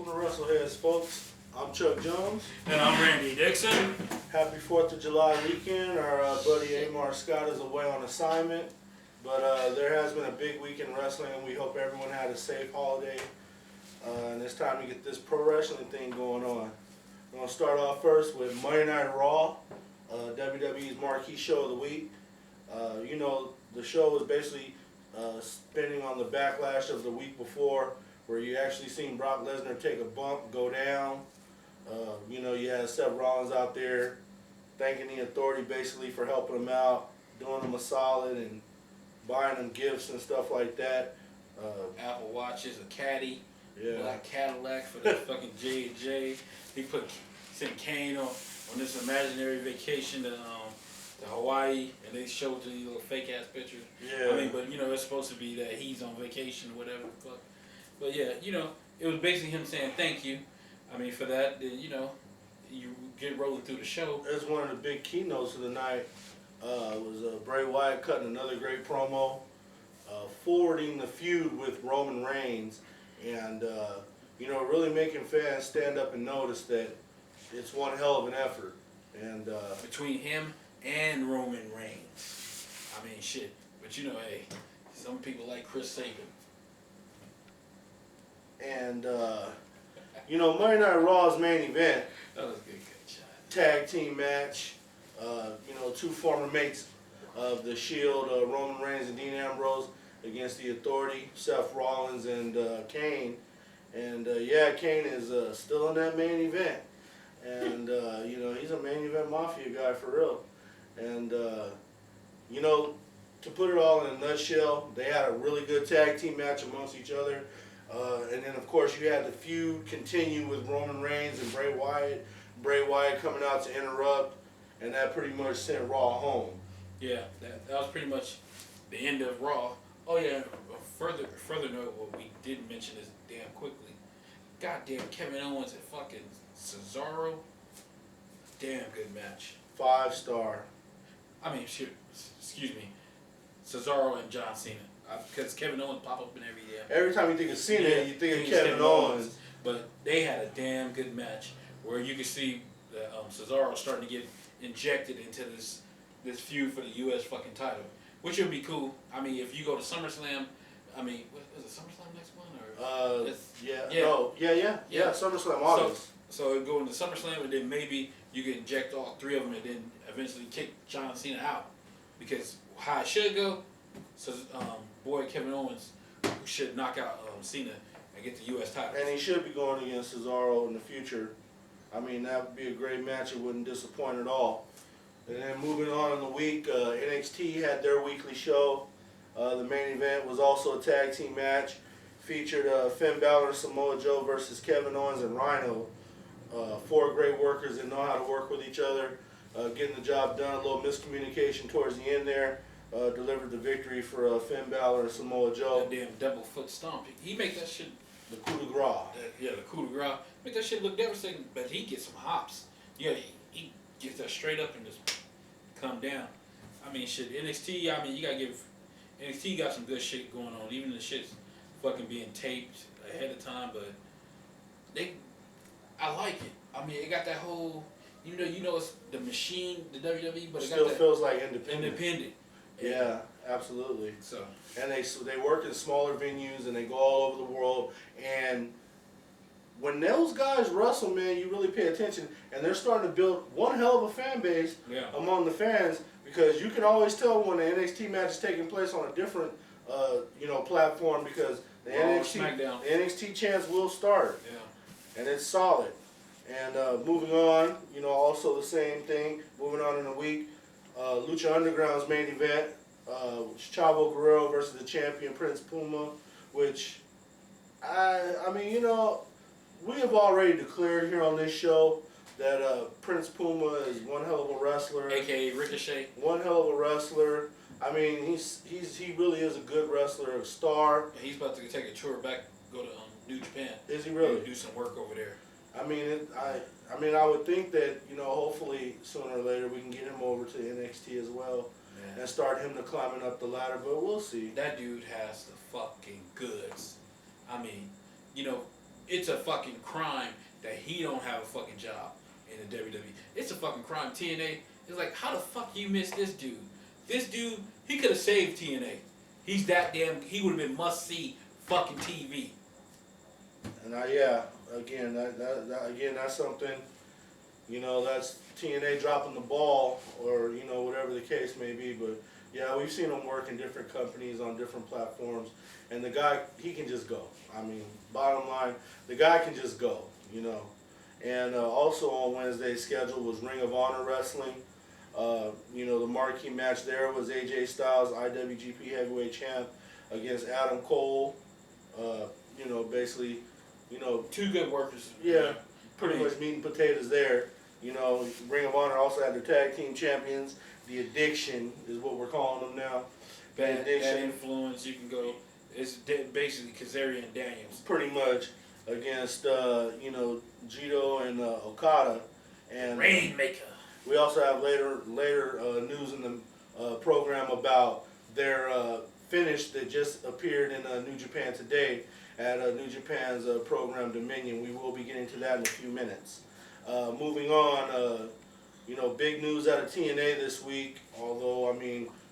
Welcome to Wrestle Heads, folks. I'm Chuck Jones. And I'm Randy Dixon. Happy 4th of July weekend. Our buddy Amar Scott is away on assignment. But there has been a big week in wrestling, and we hope everyone had a safe holiday. And it's time to get this pro wrestling thing going on. I'm going to start off first with Monday Night Raw, WWE's marquee show of the week. You know, the show was basically spinning on the backlash of the week before, where you actually seen Brock Lesnar take a bump, go down. You know, you had Seth Rollins out there thanking the Authority basically for helping him out, doing him a solid and buying him gifts and stuff like that. Apple Watches, a caddy, Yeah. black Cadillac for the fucking J&J. He sent Kane on this imaginary vacation to Hawaii, and they showed the little fake ass pictures. Yeah. I mean, but you know, it's supposed to be that he's on vacation or whatever the fuck. But yeah, you know, it was basically him saying thank you. I mean, for that, you know, you get rolling through the show. That's one of the big keynotes of the night. Was Bray Wyatt cutting another great promo, forwarding the feud with Roman Reigns, and you know, really making fans stand up and notice that it's one hell of an effort. And Between him and Roman Reigns. I mean, shit. But you know, hey, some people like Chris Sabin. And you know, Monday Night Raw's main event, That was a good shot. tag team match. You know, two former mates of the Shield, Roman Reigns and Dean Ambrose, against the Authority, Seth Rollins and Kane. And yeah, Kane is still in that main event. And you know, he's a main event mafia guy for real. And you know, to put it all in a nutshell, they had a really good tag team match amongst each other. And then of course you had the feud continue with Roman Reigns and Bray Wyatt. Bray Wyatt coming out to interrupt, and that pretty much sent Raw home. Yeah, that was pretty much the end of Raw. Oh yeah, further note, what we didn't mention is damn quickly. Goddamn, Kevin Owens and fucking Cesaro. Damn good match. 5-star. I mean, shit, excuse me, Cesaro and John Cena. Because Kevin Owens pop up in every damn. Every time you think of Cena, you think of Kevin Owens. But they had a damn good match where you could see that Cesaro starting to get injected into this feud for the U.S. fucking title, which would be cool. I mean, if you go to SummerSlam, I mean, was it SummerSlam next one or? Yeah. SummerSlam August. So it'd go into SummerSlam, and then maybe you could inject all three of them, and then eventually kick John Cena out, because how it should go. So, boy, Kevin Owens should knock out Cena and get the U.S. title. And he should be going against Cesaro in the future. I mean, that would be a great match. It wouldn't disappoint at all. And then moving on in the week, NXT had their weekly show. The main event was also a tag team match. Featured Finn Balor and Samoa Joe versus Kevin Owens and Rhino. 4 great workers that know how to work with each other. Getting the job done. A little miscommunication towards the end there. Delivered the victory for Finn Balor and Samoa Joe. That damn double foot stomp. He make that shit. The coup de grace. Yeah, the coup de grace. Make that shit look devastating, but he gets some hops. Yeah, he gets that straight up and just come down. I mean, shit, NXT, I mean, you gotta give, NXT got some good shit going on. Even the shit's fucking being taped ahead of time, but I like it. I mean, it got that whole, you know, it's the machine, the WWE, but it still got that feels like independent. independent. Yeah, absolutely. So. And they work in smaller venues and they go all over the world. And when those guys wrestle, man, you really pay attention. And they're starting to build one hell of a fan base among the fans, because you can always tell when the NXT match is taking place on a different, you know, platform, because the NXT chants will start. Yeah. And it's solid. And moving on, you know, also the same thing. Moving on in the week. Lucha Underground's main event, Chavo Guerrero versus the champion Prince Puma, which, I mean, you know, we have already declared here on this show that Prince Puma is one hell of a wrestler. AKA Ricochet. One hell of a wrestler. I mean, he really is a good wrestler, a star. And he's about to take a tour back, go to New Japan. Is he really? Do some work over there. I mean, I would think that, you know, hopefully sooner or later we can get him over to NXT as well, and start him to climbing up the ladder. But we'll see. That dude has the fucking goods. I mean, you know, it's a fucking crime that he don't have a fucking job in the WWE. It's a fucking crime. TNA is like, how the fuck you miss this dude? This dude, he could have saved TNA. He's that damn. He would have been must see fucking TV. And again, that's something. That's TNA dropping the ball, or whatever the case may be. But yeah, we've seen him work in different companies on different platforms, and the guy, he can just go. I mean, bottom line, the guy can just go. And also on Wednesday's schedule was Ring of Honor Wrestling. The marquee match there was AJ Styles, IWGP Heavyweight Champ, against Adam Cole. Basically, two good workers. Yeah, pretty much meat and potatoes there. Ring of Honor also had their tag team champions. The Addiction is what we're calling them now. Bad Influence. You can go. It's basically Kazarian and Daniels. Pretty much against Jito and Okada. And Rainmaker. we also have later news in the program about their finish that just appeared in New Japan today at New Japan's program Domenion. We will be getting to that in a few minutes. Moving on, big news out of TNA this week, although,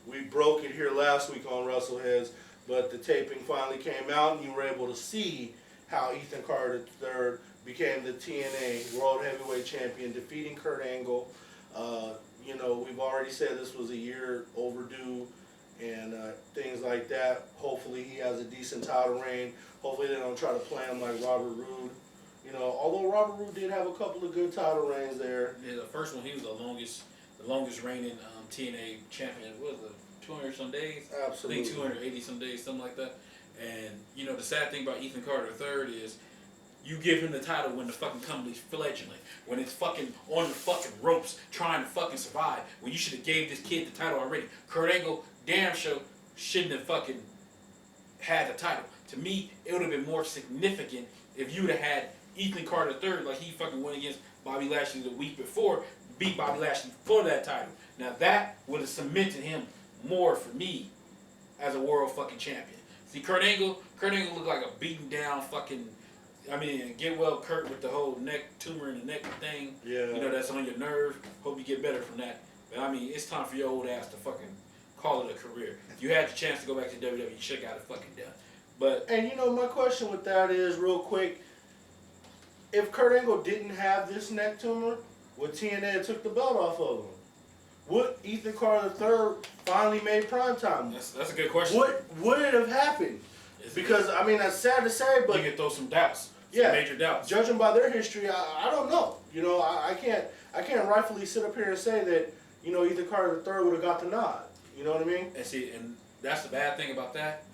we broke it here last week on Wrestle Heads, but the taping finally came out and you were able to see how Ethan Carter III became the TNA World Heavyweight Champion, defeating Kurt Angle. We've already said this was a year overdue and things like that. Hopefully he has a decent title reign. Hopefully they don't try to play him like Robert Roode. Although Robert Roode did have a couple of good title reigns there. Yeah, the first one, he was the longest reigning TNA champion. What was it, 200 some days? Absolutely. I think 280 some days, something like that. And the sad thing about Ethan Carter III is, you give him the title when the fucking company's fledgling, when it's fucking on the fucking ropes trying to fucking survive. When you should have gave this kid the title already. Kurt Angle, damn sure, shouldn't have fucking had the title. To me, it would have been more significant if you would have had Ethan Carter III, like he fucking went against Bobby Lashley the week before, beat Bobby Lashley for that title. Now that would have cemented him more for me as a world fucking champion. See, Kurt Angle looked like a beaten down fucking, get well Kurt with the whole neck tumor in the neck thing. Yeah. That's on your nerve. Hope you get better from that. But it's time for your old ass to fucking call it a career. If you had the chance to go back to WWE, you should have got it fucking done. But my question with that is, real quick, if Kurt Angle didn't have this neck tumor, would TNA took the belt off of him? Would Ethan Carter III finally made primetime? That's a good question. Would it have happened? Because that's sad to say, but you can throw some doubts. Yeah, major doubts. Judging by their history, I don't know. I can't rightfully sit up here and say that Ethan Carter III would have got the nod. You know what I mean? And see, and that's the bad thing about that.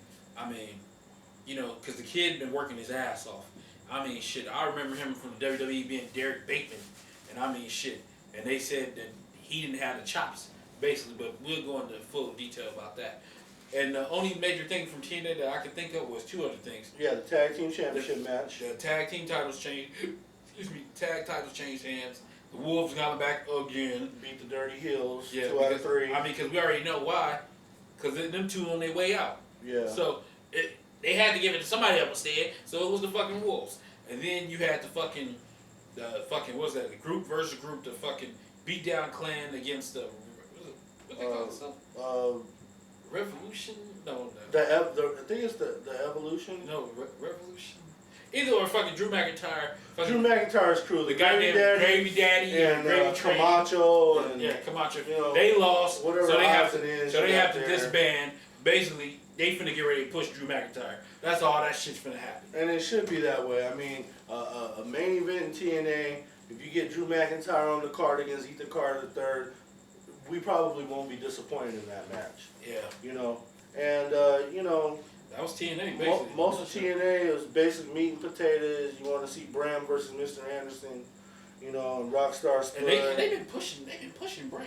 Because the kid been working his ass off. I remember him from the WWE being Derek Bateman, and and they said that he didn't have the chops, basically, but we'll go into full detail about that. And the only major thing from TNA that I could think of was two other things. Yeah, the tag team championship match. The tag team titles changed. Tag titles changed hands. The Wolves got back again. Beat the Dirty Heels. Yeah, 2 out of 3. Because we already know why. Because them two on their way out. Yeah. So they had to give it to somebody else instead. So it was the fucking Wolves. And then you had the fucking what was that? The group versus group. The fucking beatdown clan against the what they call themselves? Revolution? No. I think it's the Evolution. No, Revolution. Either or fucking Drew McIntyre. Drew McIntyre's crew. The goddamn Gravy Daddy and Gravy Train. Camacho. And, Camacho. They lost. Whatever so they have to disband. Basically, they finna get ready to push Drew McIntyre. That's all that shit's finna happen. And it should be that way. A main event in TNA, if you get Drew McIntyre on the card against Ethan Carter III, we probably won't be disappointed in that match. Yeah. And that was TNA basically. Most of TNA is basic meat and potatoes. You want to see Bram versus Mr. Anderson, and Rockstar Spud. And they've been pushing Bram.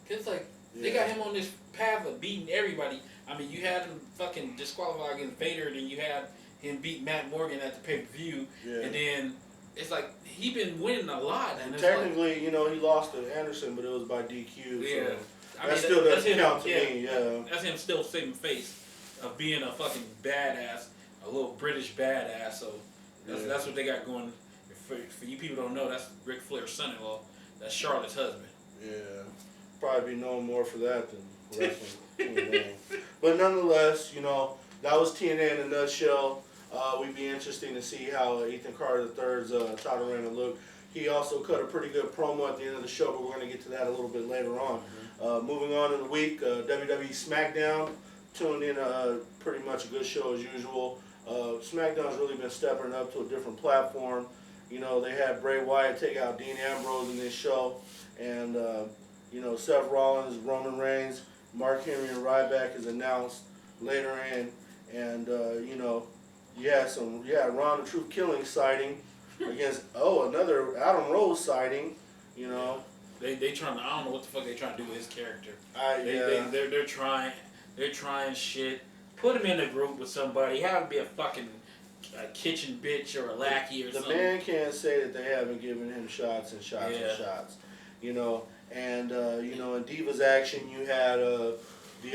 Cause they got him on this path of beating everybody. You had him fucking disqualified against Vader, then you had him beat Matt Morgan at the pay-per-view, and then it's like he been winning a lot. And technically, he lost to Anderson, but it was by DQ. Yeah. So that still doesn't count to me. Yeah. That's him still saving face of being a fucking badass, a little British badass. So That's what they got going. For you people don't know, that's Ric Flair's son-in-law. That's Charlotte's husband. Yeah, probably be known more for that than wrestling. TNA. But nonetheless, you know, that was TNA in a nutshell. We'd be interesting to see how Ethan Carter III's title reign will look. He also cut a pretty good promo at the end of the show, but we're going to get to that a little bit later on. Moving on in the week, WWE Smackdown tuned in pretty much a good show as usual. SmackDown's really been stepping up to a different platform. You know, they had Bray Wyatt take out Dean Ambrose in this show, and you know, Seth Rollins, Roman Reigns, Mark Henry, and Ryback is announced later in, and you know, you had Ron the Truth Killing sighting against another Adam Rose sighting. You know, they trying to, I don't know what the fuck they trying to do with his character. They're trying shit. Put him in a group with somebody. Have him be a fucking kitchen bitch or a lackey or something. The man can't say that they haven't given him shots and shots and shots. You know, and you know, in Divas action, you had the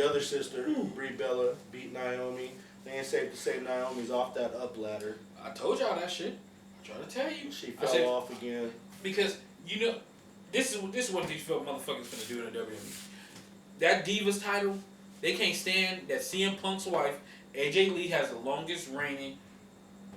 other sister, Brie Bella, beat Naomi. They ain't safe to say Naomi's off that up ladder. I told y'all that shit. I'm trying to tell you. She fell off again. Because, you know, this is what these motherfuckers finna do in the WWE. That Divas title, they can't stand that CM Punk's wife, AJ Lee, has the longest reigning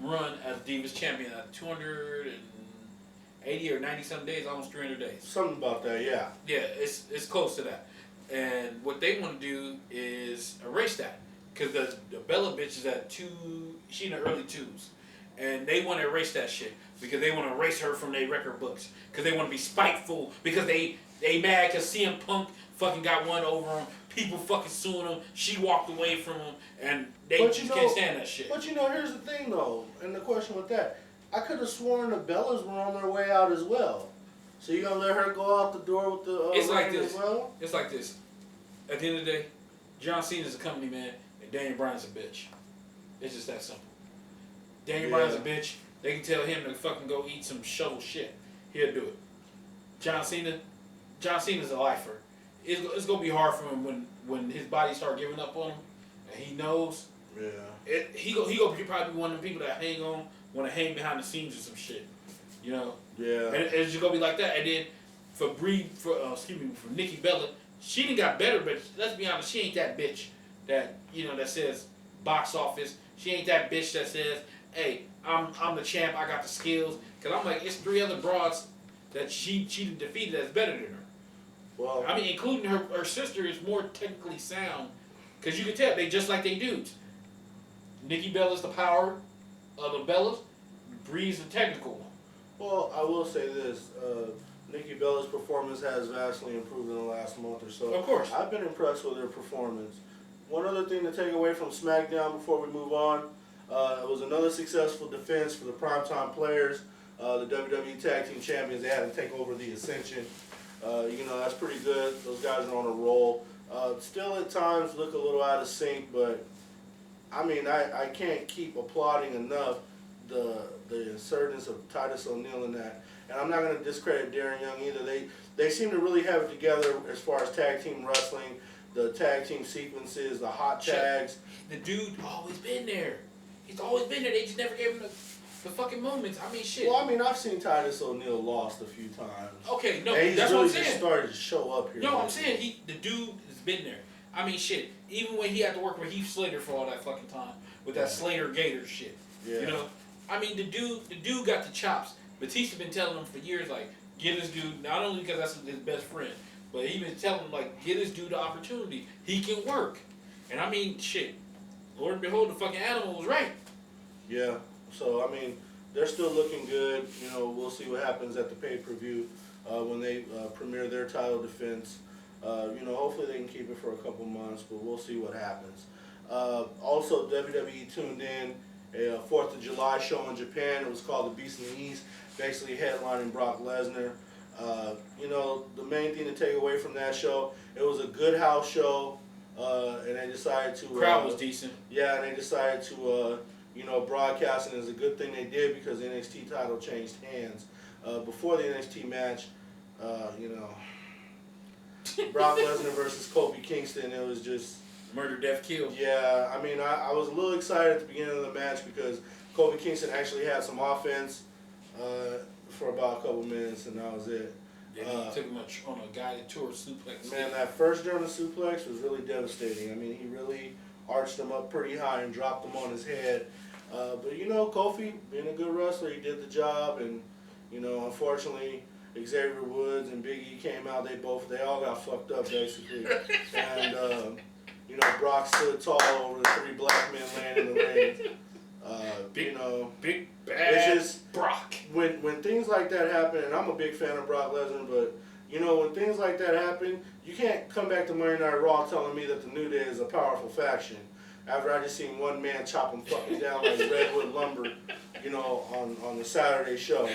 run as Divas champion at 280 or 90 some days, almost 300 days. Something about that, yeah. Yeah, it's close to that. And what they want to do is erase that. Because the Bella bitch is at she in the early 2s. And they want to erase that shit. Because they want to erase her from their record books. Because they want to be spiteful. Because they mad because CM Punk fucking got one over them. People fucking suing him. She walked away from him. And they just can't stand that shit. But you know, here's the thing though. And the question with that. I could have sworn the Bellas were on their way out as well. So you gonna let her go out the door with the it's like this. As well? It's like this. At the end of the day, John Cena's a company man. Daniel Bryan's a bitch. It's just that simple. Daniel Bryan's a bitch. They can tell him to fucking go eat some shovel shit. He'll do it. John Cena's a lifer. It's gonna be hard for him when his body start giving up on him, and he knows. Yeah. He gonna be probably one of the people that want to hang behind the scenes or some shit. You know. Yeah. And it's just gonna be like that. And then for Nikki Bella, she done got better, but let's be honest, she ain't that bitch that, you know, that says box office. She ain't that bitch that says, hey, I'm the champ, I got the skills. Because I'm like, it's 3 other broads that she defeated that's better than her. Well, I mean, including her sister is more technically sound. Because you can tell, they just like they dudes. Nikki Bella's the power of the Bellas. Bree's the technical one. Well, I will say this. Nikki Bella's performance has vastly improved in the last month or so. Of course. I've been impressed with her performance. One other thing to take away from SmackDown before we move on, it was another successful defense for the Primetime Players, the WWE Tag Team Champions. They had to take over the Ascension. You know, that's pretty good. Those guys are on a roll. Still at times look a little out of sync, but I mean, I can't keep applauding enough the insertions of Titus O'Neil in that. And I'm not going to discredit Darren Young either. They seem to really have it together as far as tag team wrestling. The tag team sequences, the hot tags. The dude always been there. He's always been there. They just never gave him the fucking moments. I mean, shit. Well, I mean, I've seen Titus O'Neil lost a few times. Okay, no, and that's really what I'm just saying. Started to show up here. No, I'm saying the dude has been there. I mean, shit. Even when he had to work with Heath Slater for all that fucking time with that Slater Gator shit. Yeah. You know, I mean, the dude got the chops. Batista been telling him for years, like, get this dude, not only because that's his best friend, but he been telling him, like, get this dude the opportunity. He can work. And I mean, shit. Lord and behold, the fucking animal was right. Yeah. So, I mean, they're still looking good. You know, we'll see what happens at the pay-per-view when they premiere their title defense. You know, hopefully they can keep it for a couple months, but we'll see what happens. Also, WWE tuned in a 4th of July show in Japan. It was called The Beast in the East, basically headlining Brock Lesnar. You know, the main thing to take away from that show, it was a good house show, and they decided to... Crowd was decent. Yeah, and they decided to, you know, broadcast, and it's a good thing they did because the NXT title changed hands. Before the NXT match, you know, Brock Lesnar versus Kofi Kingston, it was just... Murder, death, kill. Yeah, I mean, I was a little excited at the beginning of the match because Kofi Kingston actually had some offense for about a couple minutes, and that was it. Then he took him on a guided tour suplex. Man, that first German suplex was really devastating. I mean, he really arched him up pretty high and dropped him on his head. But you know, Kofi, being a good wrestler, he did the job, and you know, unfortunately, Xavier Woods and Big E came out. They all got fucked up basically, and you know, Brock stood tall over the 3 black men laying in the ring. You know, big bad it's just, Brock. When things like that happen, and I'm a big fan of Brock Lesnar, but you know, when things like that happen, you can't come back to Monday Night Raw telling me that the New Day is a powerful faction after I just seen one man chop him fucking down like redwood lumber, you know, on the Saturday show.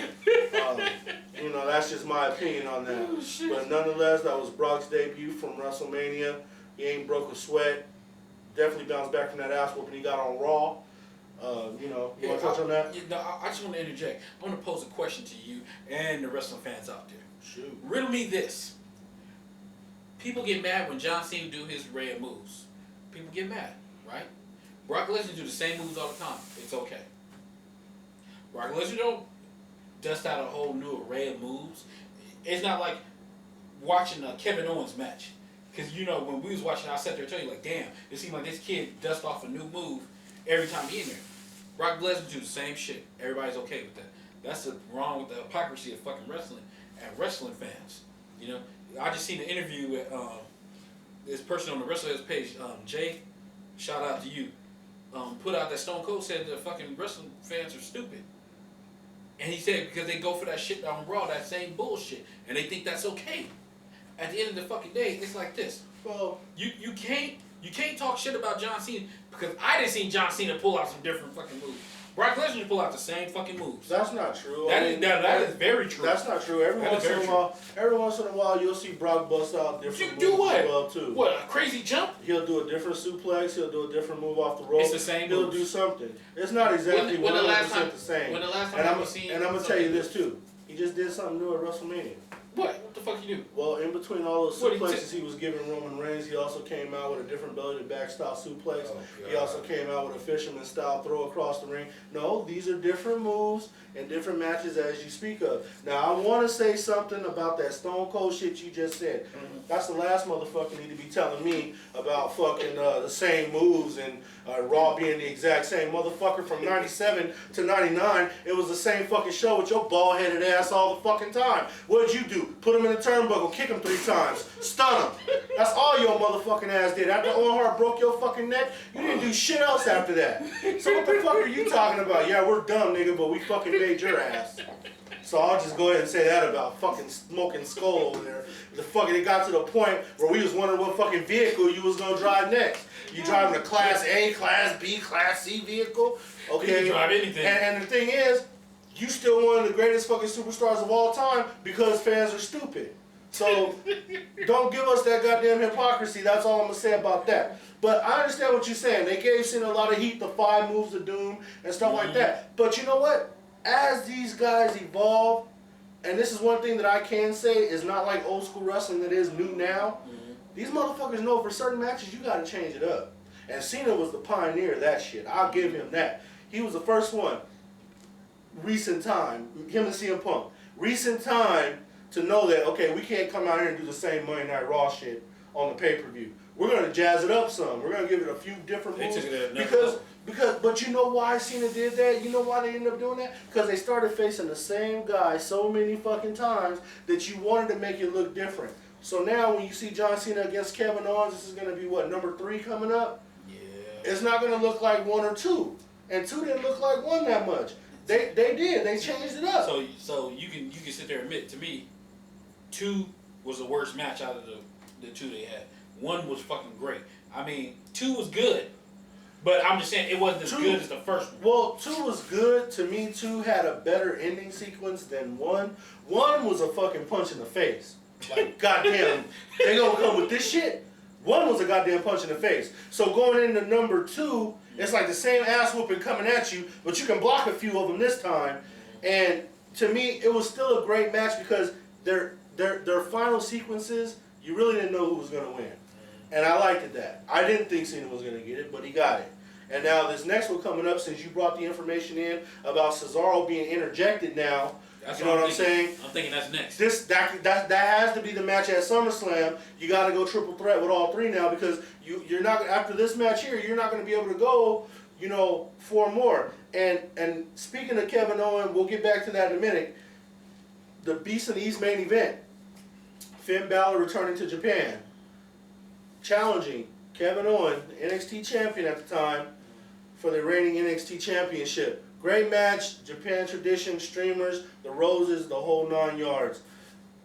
You know, that's just my opinion on that. Oh, but nonetheless, that was Brock's debut from WrestleMania. He ain't broke a sweat. Definitely bounced back from that ass whooping he got on Raw. You know, you want to touch on that? I just want to interject. I want to pose a question to you and the wrestling fans out there. Shoot. Riddle me this. People get mad when John Cena do his array of moves. People get mad, right? Brock Lesnar do the same moves all the time. It's okay. Brock Lesnar don't dust out a whole new array of moves. It's not like watching a Kevin Owens match. Because, you know, when we was watching, I sat there and tell you, like, damn, it seemed like this kid dust off a new move every time he in there. Brock Lesnar do the same shit. Everybody's okay with that. That's the wrong with the hypocrisy of fucking wrestling and wrestling fans. You know, I just seen an interview with this person on the Wrestle Heads page, Jay. Shout out to you. Put out that Stone Cold said the fucking wrestling fans are stupid, and he said because they go for that shit on Raw, that same bullshit, and they think that's okay. At the end of the fucking day, it's like this. Well, you can't talk shit about John Cena because I didn't see John Cena pull out some different fucking moves. Brock Lesnar pull out the same fucking moves. that's not true. That is very true. That's not true. Every once in a while, you'll see Brock bust out different moves do what? as well too. What, a crazy jump? He'll do a different suplex. He'll do a different move off the rope. It's the same He'll moves. do something. It's not exactly 100% the same. When the last time And have you seen? I'm gonna tell you this too. He just did something new at WrestleMania. What the fuck you do? Well, in between all those What, suplexes he was giving Roman Reigns, he also came out with a different belly to back style suplex. Oh, He also came out with a fisherman style throw across the ring. No, these are different moves and different matches as you speak of. Now, I want to say something about that Stone Cold shit you just said. Mm-hmm. That's the last motherfucker need to be telling me about fucking the same moves and Raw being the exact same. Motherfucker, from 97 to 99, it was the same fucking show with your bald-headed ass all the fucking time. What'd you do? Put him in a turnbuckle, kick him 3 times, stun him. That's all your motherfucking ass did. After Owen Hart broke your fucking neck, you didn't do shit else after that. So what the fuck are you talking about? Yeah, we're dumb, nigga, but we fucking made your ass. So I'll just go ahead and say that about fucking Smoking Skull over there. It got to the point where we was wondering what fucking vehicle you was gonna drive next. You driving a Class A, Class B, Class C vehicle? Okay. You can drive anything. And the thing is, you still one of the greatest fucking superstars of all time because fans are stupid. So don't give us that goddamn hypocrisy. That's all I'm gonna say about that. But I understand what you're saying. They gave Cena a lot of heat, the 5 moves of doom and stuff like that. But you know what? As these guys evolve, and this is one thing that I can say is not like old school wrestling that is new now. These motherfuckers know for certain matches you gotta change it up. And Cena was the pioneer of that shit. I'll give him that. He was the first one, recent time, him and CM Punk, recent time to know that, okay, we can't come out here and do the same Monday Night Raw shit on the pay-per-view. We're gonna jazz it up some. We're gonna give it a few different moves. But you know why Cena did that? You know why they ended up doing that? Because they started facing the same guy so many fucking times that you wanted to make it look different. So now when you see John Cena against Kevin Owens, this is going to be what, number 3 coming up? Yeah. It's not going to look like 1 or 2. And 2 didn't look like 1 that much. They did. They changed it up. So you can sit there and admit, to me, 2 was the worst match out of the 2 they had. 1 was fucking great. I mean, 2 was good. But I'm just saying it wasn't as good as the first one. Well, 2 was good. To me, 2 had a better ending sequence than 1. 1 was a fucking punch in the face. Like, goddamn, they gonna come with this shit? 1 was a goddamn punch in the face. So going into number 2, it's like the same ass whooping coming at you, but you can block a few of them this time. And to me, it was still a great match because their final sequences, you really didn't know who was gonna win. And I liked it that. I didn't think Cena was going to get it, but he got it. And now this next one coming up, since you brought the information in about Cesaro being interjected now, That's you know what I'm thinking. saying? I'm thinking that's next. That has to be the match at SummerSlam. You got to go triple threat with all three now, because you're not, after this match here, you're not going to be able to go, you know, 4 more. And speaking of Kevin Owens, we'll get back to that in a minute. The Beast and East main event, Finn Balor returning to Japan, challenging Kevin Owens, NXT champion at the time, for the reigning NXT championship. Great match, Japan tradition, streamers, the roses, the whole 9 yards.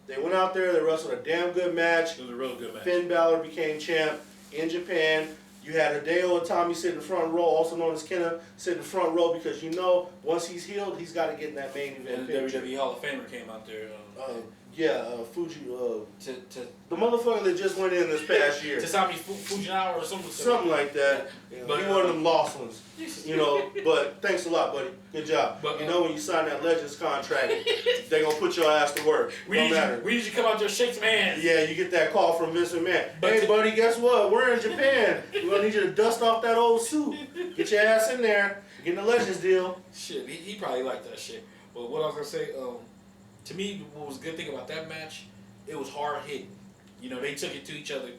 They went out there, they wrestled a damn good match. It was a real good match. Finn Balor became champ in Japan. You had Hideo Itami sitting in the front row, also known as Kenna, sitting in the front row, because you know once he's healed, he's got to get in that main event. And the WWE Hall of Famer came out there. Fuji, to the motherfucker that just went in this past year. Tasami Fujinawa or something. Something like that. But, he one of them lost ones. You know, but thanks a lot, buddy. Good job. But, you know when you sign that Legends contract, they gonna put your ass to work. We need you to come out there and shake some hands. Yeah, you get that call from Vince McMahon. Hey, buddy, guess what? We're in Japan. We're gonna need you to dust off that old suit. Get your ass in there. Get the Legends deal. Shit, he probably liked that shit. But what I was gonna say, to me, what was a good thing about that match, it was hard hitting. You know, they took it to each other,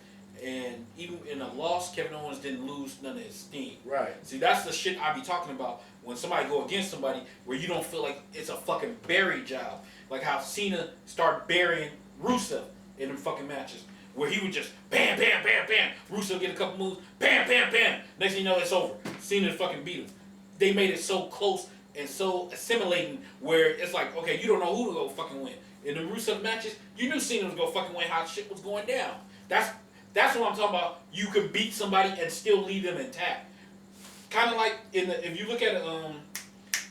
and even in a loss, Kevin Owens didn't lose none of his steam. Right. See, that's the shit I be talking about when somebody go against somebody where you don't feel like it's a fucking bury job. Like how Cena started burying Rusev in them fucking matches, where he would just bam, bam, bam, bam. Rusev get a couple moves, bam, bam, bam. Next thing you know, it's over. Cena fucking beat him. They made it so close and so assimilating where it's like, okay, you don't know who to go fucking win. In the Rusev matches, you knew Cena was gonna fucking win how shit was going down. That's what I'm talking about. You could beat somebody and still leave them intact. Kind of like if you look at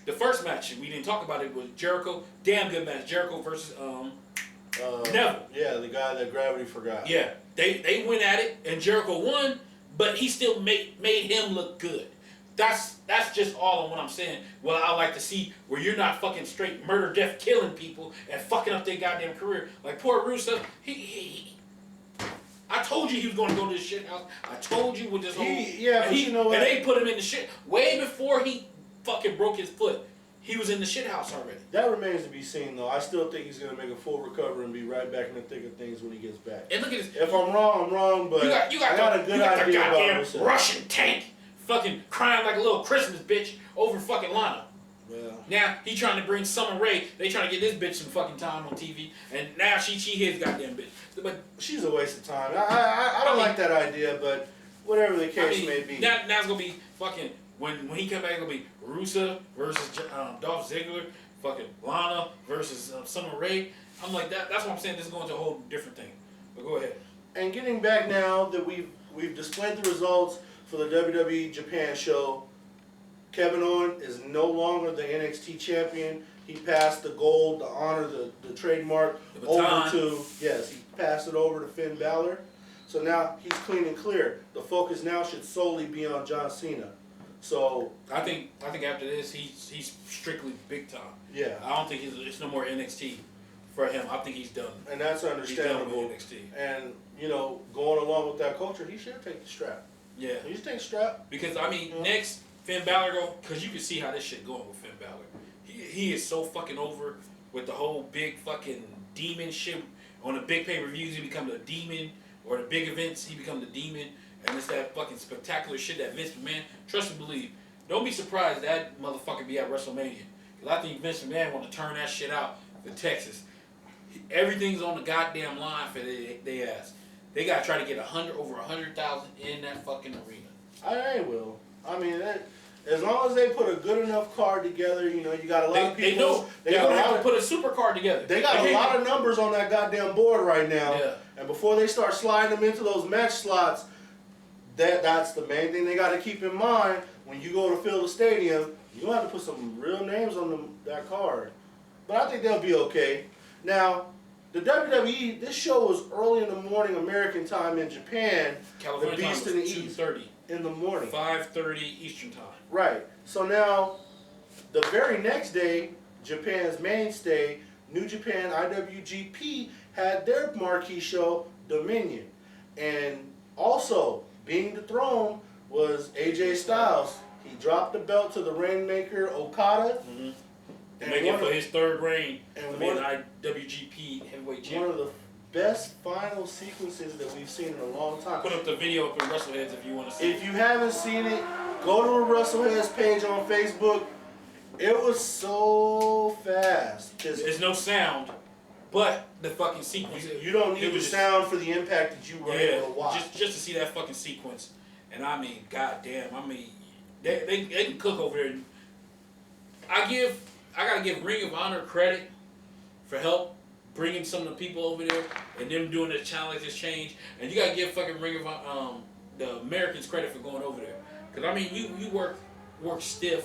the first match, we didn't talk about it, was Jericho. Damn good match. Jericho versus Neville. Yeah, the guy that Gravity forgot. Yeah, they went at it and Jericho won, but he still made him look good. That's just all on what I'm saying. Well, I like to see where you're not fucking straight murder, death, killing people and fucking up their goddamn career. Like poor Rusev, I told you he was going to go to this shit house. I told you with this whole... you know what? And they put him in the shit... Way before he fucking broke his foot, he was in the shit house already. That remains to be seen, though. I still think he's going to make a full recovery and be right back in the thick of things when he gets back. And look at this... If I'm wrong, I'm wrong, but you got a good idea the goddamn about Rusev. Russian tank fucking crying like a little Christmas bitch over fucking Lana. Yeah. Now he trying to bring Summer Rae. They trying to get this bitch some fucking time on TV, and now she his goddamn bitch. But she's a waste of time. I don't like that idea, but whatever the case may be. Now it's gonna be fucking when he come back. It's gonna be Rusev versus Dolph Ziggler, fucking Lana versus Summer Rae. I'm like that. That's what I'm saying. This is going to a whole different thing. But go ahead. And getting back now that we've displayed the results for the WWE Japan show. Kevin Owens is no longer the NXT champion. He passed the gold, the honor, the trademark over to, he passed it over to Finn Balor. So now he's clean and clear. The focus now should solely be on John Cena. So I think after this he's strictly big time. Yeah. I don't think it's no more NXT for him. I think he's done. And that's understandable. He's done with NXT. And you know, going along with that culture, he should take the strap. Yeah. He should take the strap. Because I mean, next Finn Balor go, because you can see how this shit going with Finn Balor. He is so fucking over with the whole big fucking demon shit. On the big pay-per-views, he becomes a demon. Or the big events, he becomes a demon. And it's that fucking spectacular shit that Vince McMahon, trust and believe, don't be surprised that motherfucker be at WrestleMania. Because I think Vince McMahon want to turn that shit out for Texas. Everything's on the goddamn line for they ass. They got to try to get over 100,000 in that fucking arena. I will. I mean, as long as they put a good enough card together, you know, you got a lot of people. They're going to have to put a super card together. They got a lot of numbers on that goddamn board right now. Yeah. And before they start sliding them into those match slots, that's the main thing they got to keep in mind. When you go to fill the stadium, you have to put some real names on that card. But I think they'll be okay. Now, the WWE, this show was early in the morning American time in Japan. California the Beast time in was the East 2:30. in the morning. 5:30 Eastern time. Right. So now, the very next day, Japan's mainstay, New Japan IWGP, had their marquee show, Domenion. And also, being dethroned was AJ Styles. He dropped the belt to the Rainmaker Okada. Mm-hmm. And make it for his third reign and to be an IWGP heavyweight champion. One of the best final sequences that we've seen in a long time. Put up the video up in Wrestle Heads if you want to see it. If you haven't seen it, go to the Wrestle Heads page on Facebook. It was so fast. There's no sound, but the fucking sequence. You don't need the sound for the impact that you were able to watch. Just to see that fucking sequence. And I mean, goddamn, I mean, they can cook over there. I gotta give Ring of Honor credit for help bringing some of the people over there and them doing the challenge exchange. And you gotta give fucking Ring of the Americans credit for going over there. Cause I mean, you work stiff.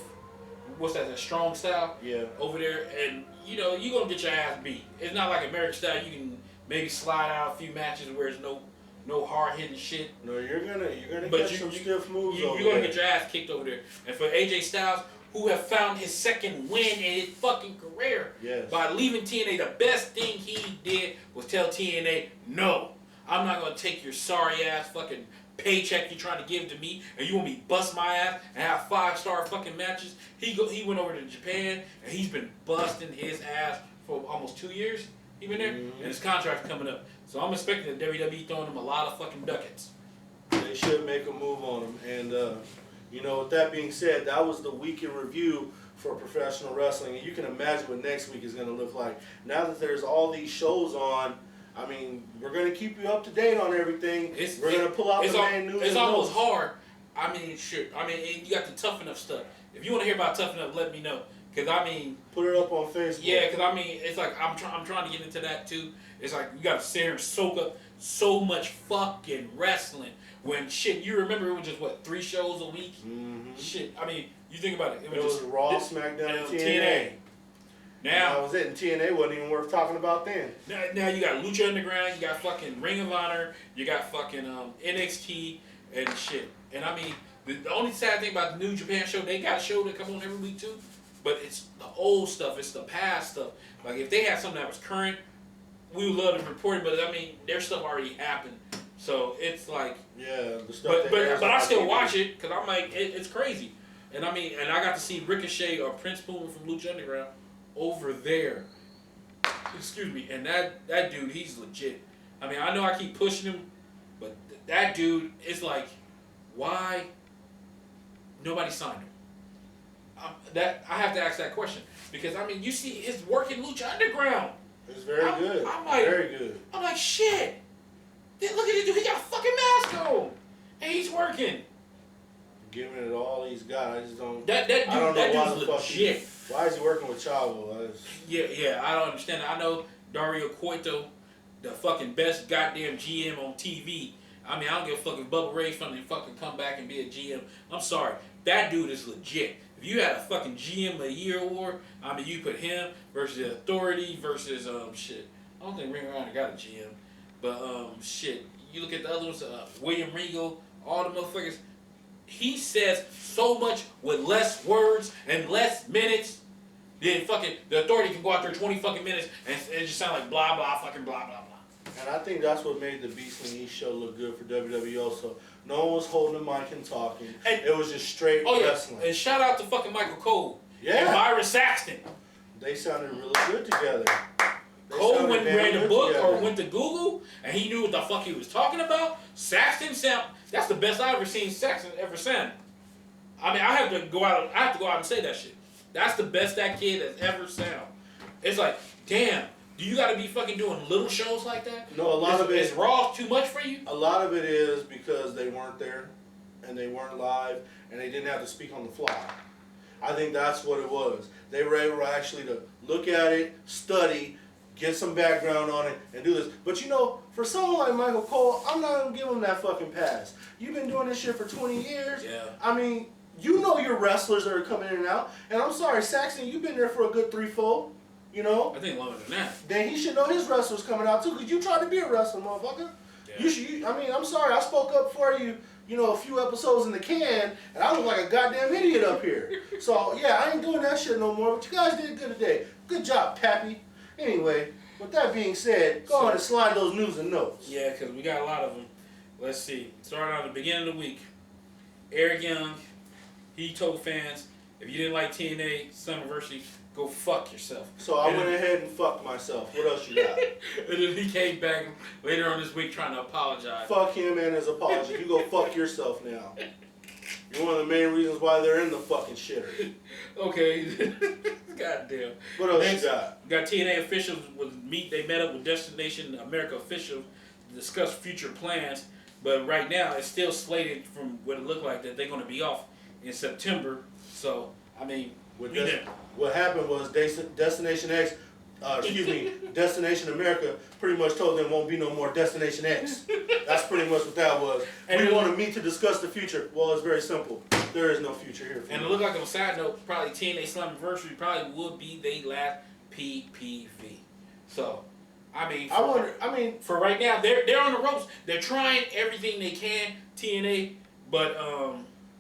What's that? That strong style. Yeah. Over there, and you know you're gonna get your ass beat. It's not like American style. You can maybe slide out a few matches where there's no hard hitting shit. No, you're gonna get some stiff moves. You're gonna get your ass kicked over there. And for AJ Styles, who have found his second win in his fucking career by leaving TNA, the best thing he did was tell TNA, no, I'm not gonna take your sorry ass fucking paycheck you're trying to give to me, and you want me to bust my ass and have 5-star fucking matches. He went over to Japan and he's been busting his ass for almost 2 years. He been there, and his contract's coming up. So I'm expecting the WWE throwing him a lot of fucking ducats. They should make a move on him. And you know, with that being said, that was the week in review for professional wrestling, and you can imagine what next week is going to look like. Now that there's all these shows on, I mean, we're going to keep you up to date on everything. We're going to pull out the main news. It's almost hard. I mean, shit. I mean, you got the Tough Enough stuff. If you want to hear about Tough Enough, let me know. Because, I mean... Put it up on Facebook. Yeah, because, I mean, it's like, I'm trying to get into that, too. It's like, you got to sit here and soak up so much fucking wrestling. When, shit, you remember it was just, what, 3 shows a week? Mm-hmm. Shit, I mean, you think about it. It was Raw, Smackdown, and TNA. Now, that was it, and TNA wasn't even worth talking about then. Now you got Lucha Underground, you got fucking Ring of Honor, you got fucking NXT and shit. And I mean, the only sad thing about the New Japan show, they got a show that come on every week too, but it's the old stuff, it's the past stuff. Like if they had something that was current, we would love to report it, but I mean, their stuff already happened. So it's like, yeah, the stuff. But I still watch it because I'm like, it's crazy. And I mean, and I got to see Ricochet or Prince Puma from Lucha Underground over there. Excuse me. And that dude, he's legit. I mean, I know I keep pushing him, but that dude is like, why nobody signed him? I have to ask that question because I mean, you see his work in Lucha Underground. It's very good. I'm like, very good. I'm like, shit. Look at this dude. He got a fucking mask on, and he's working. Giving it all he's got. I just don't. That dude's legit. Why is he working with Chavo? Yeah, I don't understand. I know Dario Cueto, the fucking best goddamn GM on TV. I mean, I don't give a fuck if Bubba Ray's finally fucking come back and be a GM. I'm sorry. That dude is legit. If you had a fucking GM of the Year award, I mean, you put him versus the Authority versus, shit. I don't think Ring of Honor got a GM. But, shit. You look at the other ones, William Regal, all the motherfuckers. He says so much with less words and less minutes. Then fucking the Authority can go out there 20 fucking minutes and it just sound like blah blah fucking blah blah blah. And I think that's what made the Beast and East show look good for WWE also. No one was holding the mic and talking. It was just straight wrestling. And shout out to fucking Michael Cole. Yeah. And Myra Saxton. They sounded really good together. Cole went and read the book or went to Google and he knew what the fuck he was talking about. Saxton that's the best I've ever seen Saxton ever sound. I mean, I have to go out and say that shit. That's the best that kid has ever sound. It's like, damn, do you got to be fucking doing little shows like that? No, a lot of it is Raw too much for you? A lot of it is because they weren't there and they weren't live and they didn't have to speak on the fly. I think that's what it was. They were able actually to look at it, study, get some background on it, and do this. But you know, for someone like Michael Cole, I'm not going to give him that fucking pass. You've been doing this shit for 20 years. Yeah. I mean, you know your wrestlers that are coming in and out. And I'm sorry, Saxton, you've been there for a good 3-4. You know? I think longer than that. Then he should know his wrestlers coming out too, because you tried to be a wrestler, motherfucker. Yeah. I mean, I'm sorry, I spoke up for you, you know, a few episodes in the can, and I look like a goddamn idiot up here. So, yeah, I ain't doing that shit no more, but you guys did good today. Good job, Pappy. Anyway, with that being said, go on and slide those news and notes. Yeah, because we got a lot of them. Let's see. Starting at the beginning of the week. Eric Young, he told fans, if you didn't like TNA Slammiversary, go fuck yourself. So I went ahead and fucked myself. What else you got? And then he came back later on this week trying to apologize. Fuck him and his apology. You go fuck yourself now. You're one of the main reasons why they're in the fucking shitter. Okay. Goddamn. What else Next, you got? Got TNA officials they met up with Destination America officials to discuss future plans. But right now, it's still slated from what it looked like that they're going to be off in September. So, I mean, what happened was Destination X, Destination America pretty much told them won't be no more Destination X. That's pretty much what that was. And we want to meet to discuss the future. Well, it's very simple. There is no future here. And to look like on a side note, probably TNA Slammiversary probably would be their last PPV. So, I mean, for right now, they're on the ropes. They're trying everything they can, TNA. But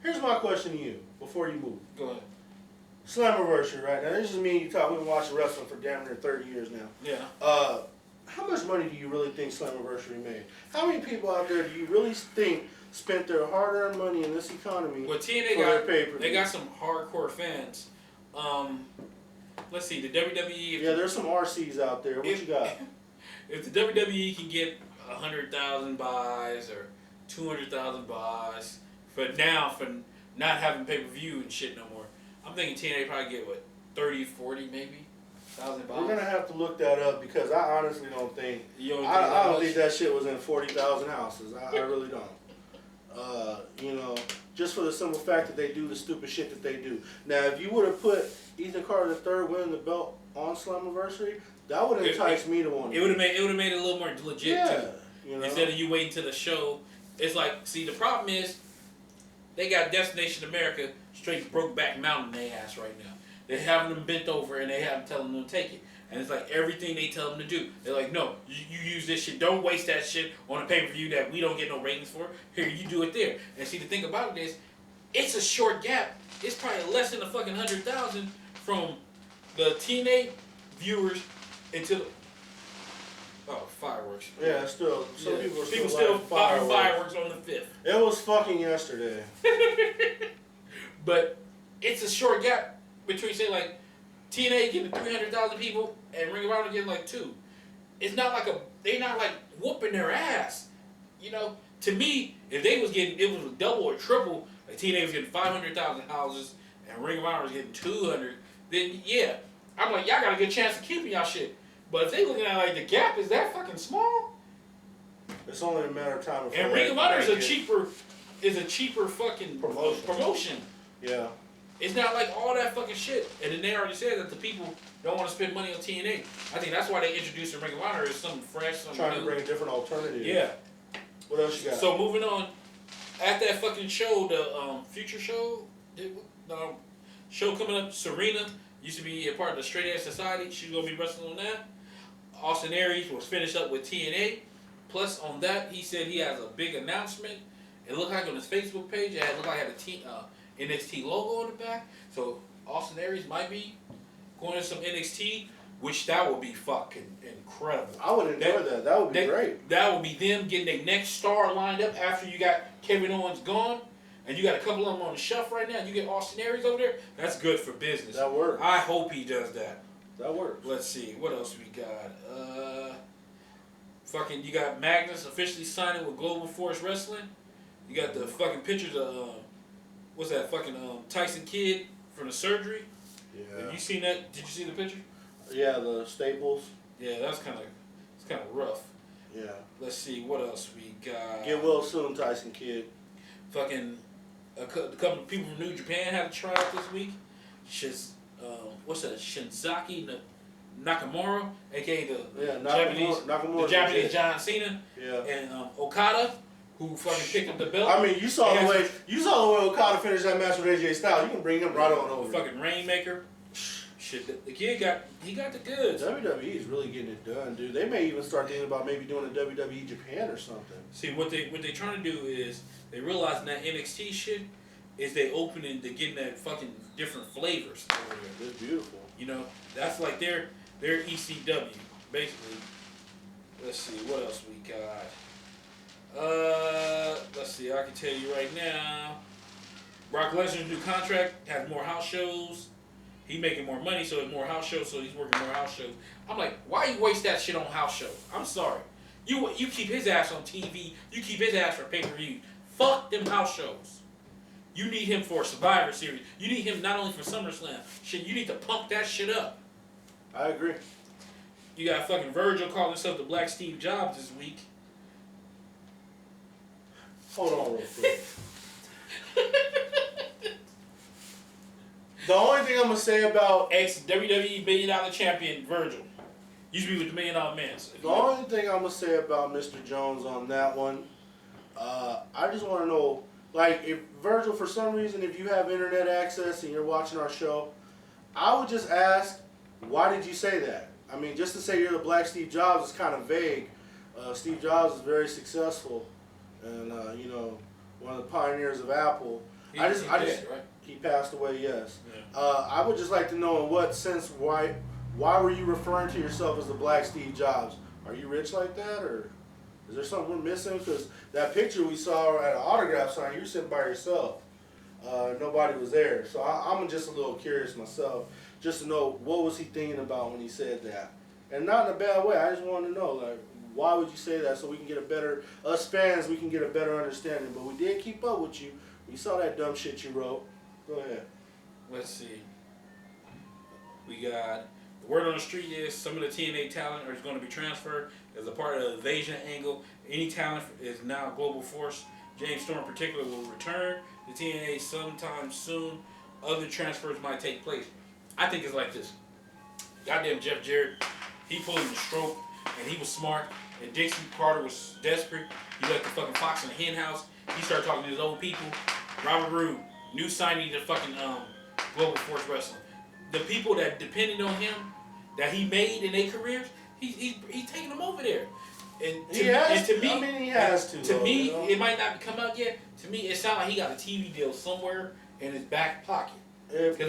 here's my question to you before you move. Go ahead. Slammiversary, right now. This is me and you talk. We've been watching wrestling for damn near 30 years now. Yeah. How much money do you really think Slammiversary made? How many people out there do you really think spent their hard-earned money in this economy? Well, TNA they got some hardcore fans. Let's see, the WWE. Yeah, there's some RCs out there. What you got? If the WWE can get 100,000 buys or 200,000 buys for not having pay-per-view and shit no more, I'm thinking TNA probably get what 30, 40 maybe. We're gonna have to look that up because I honestly don't think. I don't think that shit was in 40,000 houses. I really don't. You know, just for the simple fact that they do the stupid shit that they do. Now, if you would have put Ethan Carter III winning the belt on Slammiversary, that would entice me to want to. It would have made it a little more legit too. You know? Instead of you waiting to the show, it's like, see, the problem is they got Destination America straight Brokeback Mountain they ass right now. They having them bent over and they have them telling them to take it. And it's like everything they tell them to do. They're like, no, you use this shit. Don't waste that shit on a pay-per-view that we don't get no ratings for. Here, you do it there. And see, the thing about it is, it's a short gap. It's probably less than a fucking 100,000 from the TNA viewers into the... Oh, fireworks. Yeah, still. Some people still popping fireworks on the 5th. It was fucking yesterday. But it's a short gap between, say, like, TNA getting 300,000 people and Ring of Honor getting like 2. It's not like they're not like whooping their ass. You know, to me, if they was getting, it was a double or triple, like TNA was getting 500,000 houses and Ring of Honor was getting 200, then yeah, I'm like, y'all got a good chance of keeping y'all shit. But if they looking at like the gap is that fucking small, it's only a matter of time. And Ring of Honor is a cheaper fucking promotion. Yeah. It's not like all that fucking shit. And then they already said that the people don't want to spend money on TNA. I think that's why they introduced the Ring of Honor as something fresh, something trying new. to bring a different alternative. Yeah. What else you got? So moving on, at that fucking show, the future show, show coming up, Serena used to be a part of the Straight Edge Society. She's gonna be wrestling on that. Austin Aries was finished up with TNA. Plus on that, he said he has a big announcement. It looked like on his Facebook page, it looked like it had a NXT logo on the back. So Austin Aries might be going to some NXT, which that would be fucking incredible. I would enjoy that. That would be great. That would be them getting their next star lined up after you got Kevin Owens gone, and you got a couple of them on the shelf right now, and you get Austin Aries over there. That's good for business. That works. I hope he does that. That works. Let's see, what else we got? Fucking, you got Magnus officially signing with Global Force Wrestling. You got the fucking pictures of what's that fucking Tyson Kidd from the surgery. Yeah. Have you seen that? Did you see the picture? Yeah, the staples. Yeah, it's kind of rough. Yeah. Let's see what else we got. Get well soon, Tyson Kidd. Fucking a couple of people from New Japan had a tryout this week. What's that? Shinzaki Nakamura, aka the Japanese John Cena. Yeah. And Okada, who fucking picked up the belt. I mean, you saw the way Okada finished that match with AJ Styles. You can bring him right on over. Fucking Rainmaker. Shit, the kid got the goods. WWE is really getting it done, dude. They may even start thinking about maybe doing a WWE Japan or something. See, what they trying to do is they realizing that NXT shit is they opening to getting that fucking different flavors. It's beautiful. You know, that's like their ECW basically. Let's see what else we got. Let's see. I can tell you right now. Brock Lesnar's new contract has more house shows. He making more money, so there's more house shows, so he's working more house shows. I'm like, why you waste that shit on house shows? I'm sorry. You keep his ass on TV. You keep his ass for pay-per-view. Fuck them house shows. You need him for Survivor Series. You need him not only for SummerSlam. Shit, you need to pump that shit up. I agree. You got fucking Virgil calling himself the Black Steve Jobs this week. Hold on real quick. The only thing I'm going to say about... Ex-WWE $1 million champion Virgil. Used to be with the $1 Million Man. The only thing I'm going to say about Mr. Jones on that one, I just want to know, like, if Virgil, for some reason, if you have internet access and you're watching our show, I would just ask, why did you say that? I mean, just to say you're the Black Steve Jobs is kind of vague. Steve Jobs is very successful and, you know, one of the pioneers of Apple. He passed away, yes. Yeah. I would just like to know in what sense, why were you referring to yourself as the Black Steve Jobs? Are you rich like that, or is there something we're missing? Because that picture we saw at an autograph sign, you were sitting by yourself. Nobody was there. So I'm just a little curious myself, just to know what was he thinking about when he said that. And not in a bad way, I just want to know, like, why would you say that so we can get a better, us fans, we can get a better understanding. But we did keep up with you. We saw that dumb shit you wrote. Go ahead. Let's see. We got, the word on the street is some of the TNA talent is going to be transferred as a part of the invasion angle. Any talent is now a global force. James Storm in particular will return to TNA sometime soon. Other transfers might take place. I think it's like this. Goddamn Jeff Jarrett, he pulled the stroke and he was smart. And Dixie Carter was desperate. He left the fucking Fox in the hen house. He started talking to his old people. Robert Roode, new signing to fucking Global Force Wrestling. The people that depended on him, that he made in their careers, he's taking them over there. And to me, he has to. To me, it might not come out yet. To me, it sounds like he got a TV deal somewhere in his back pocket. Because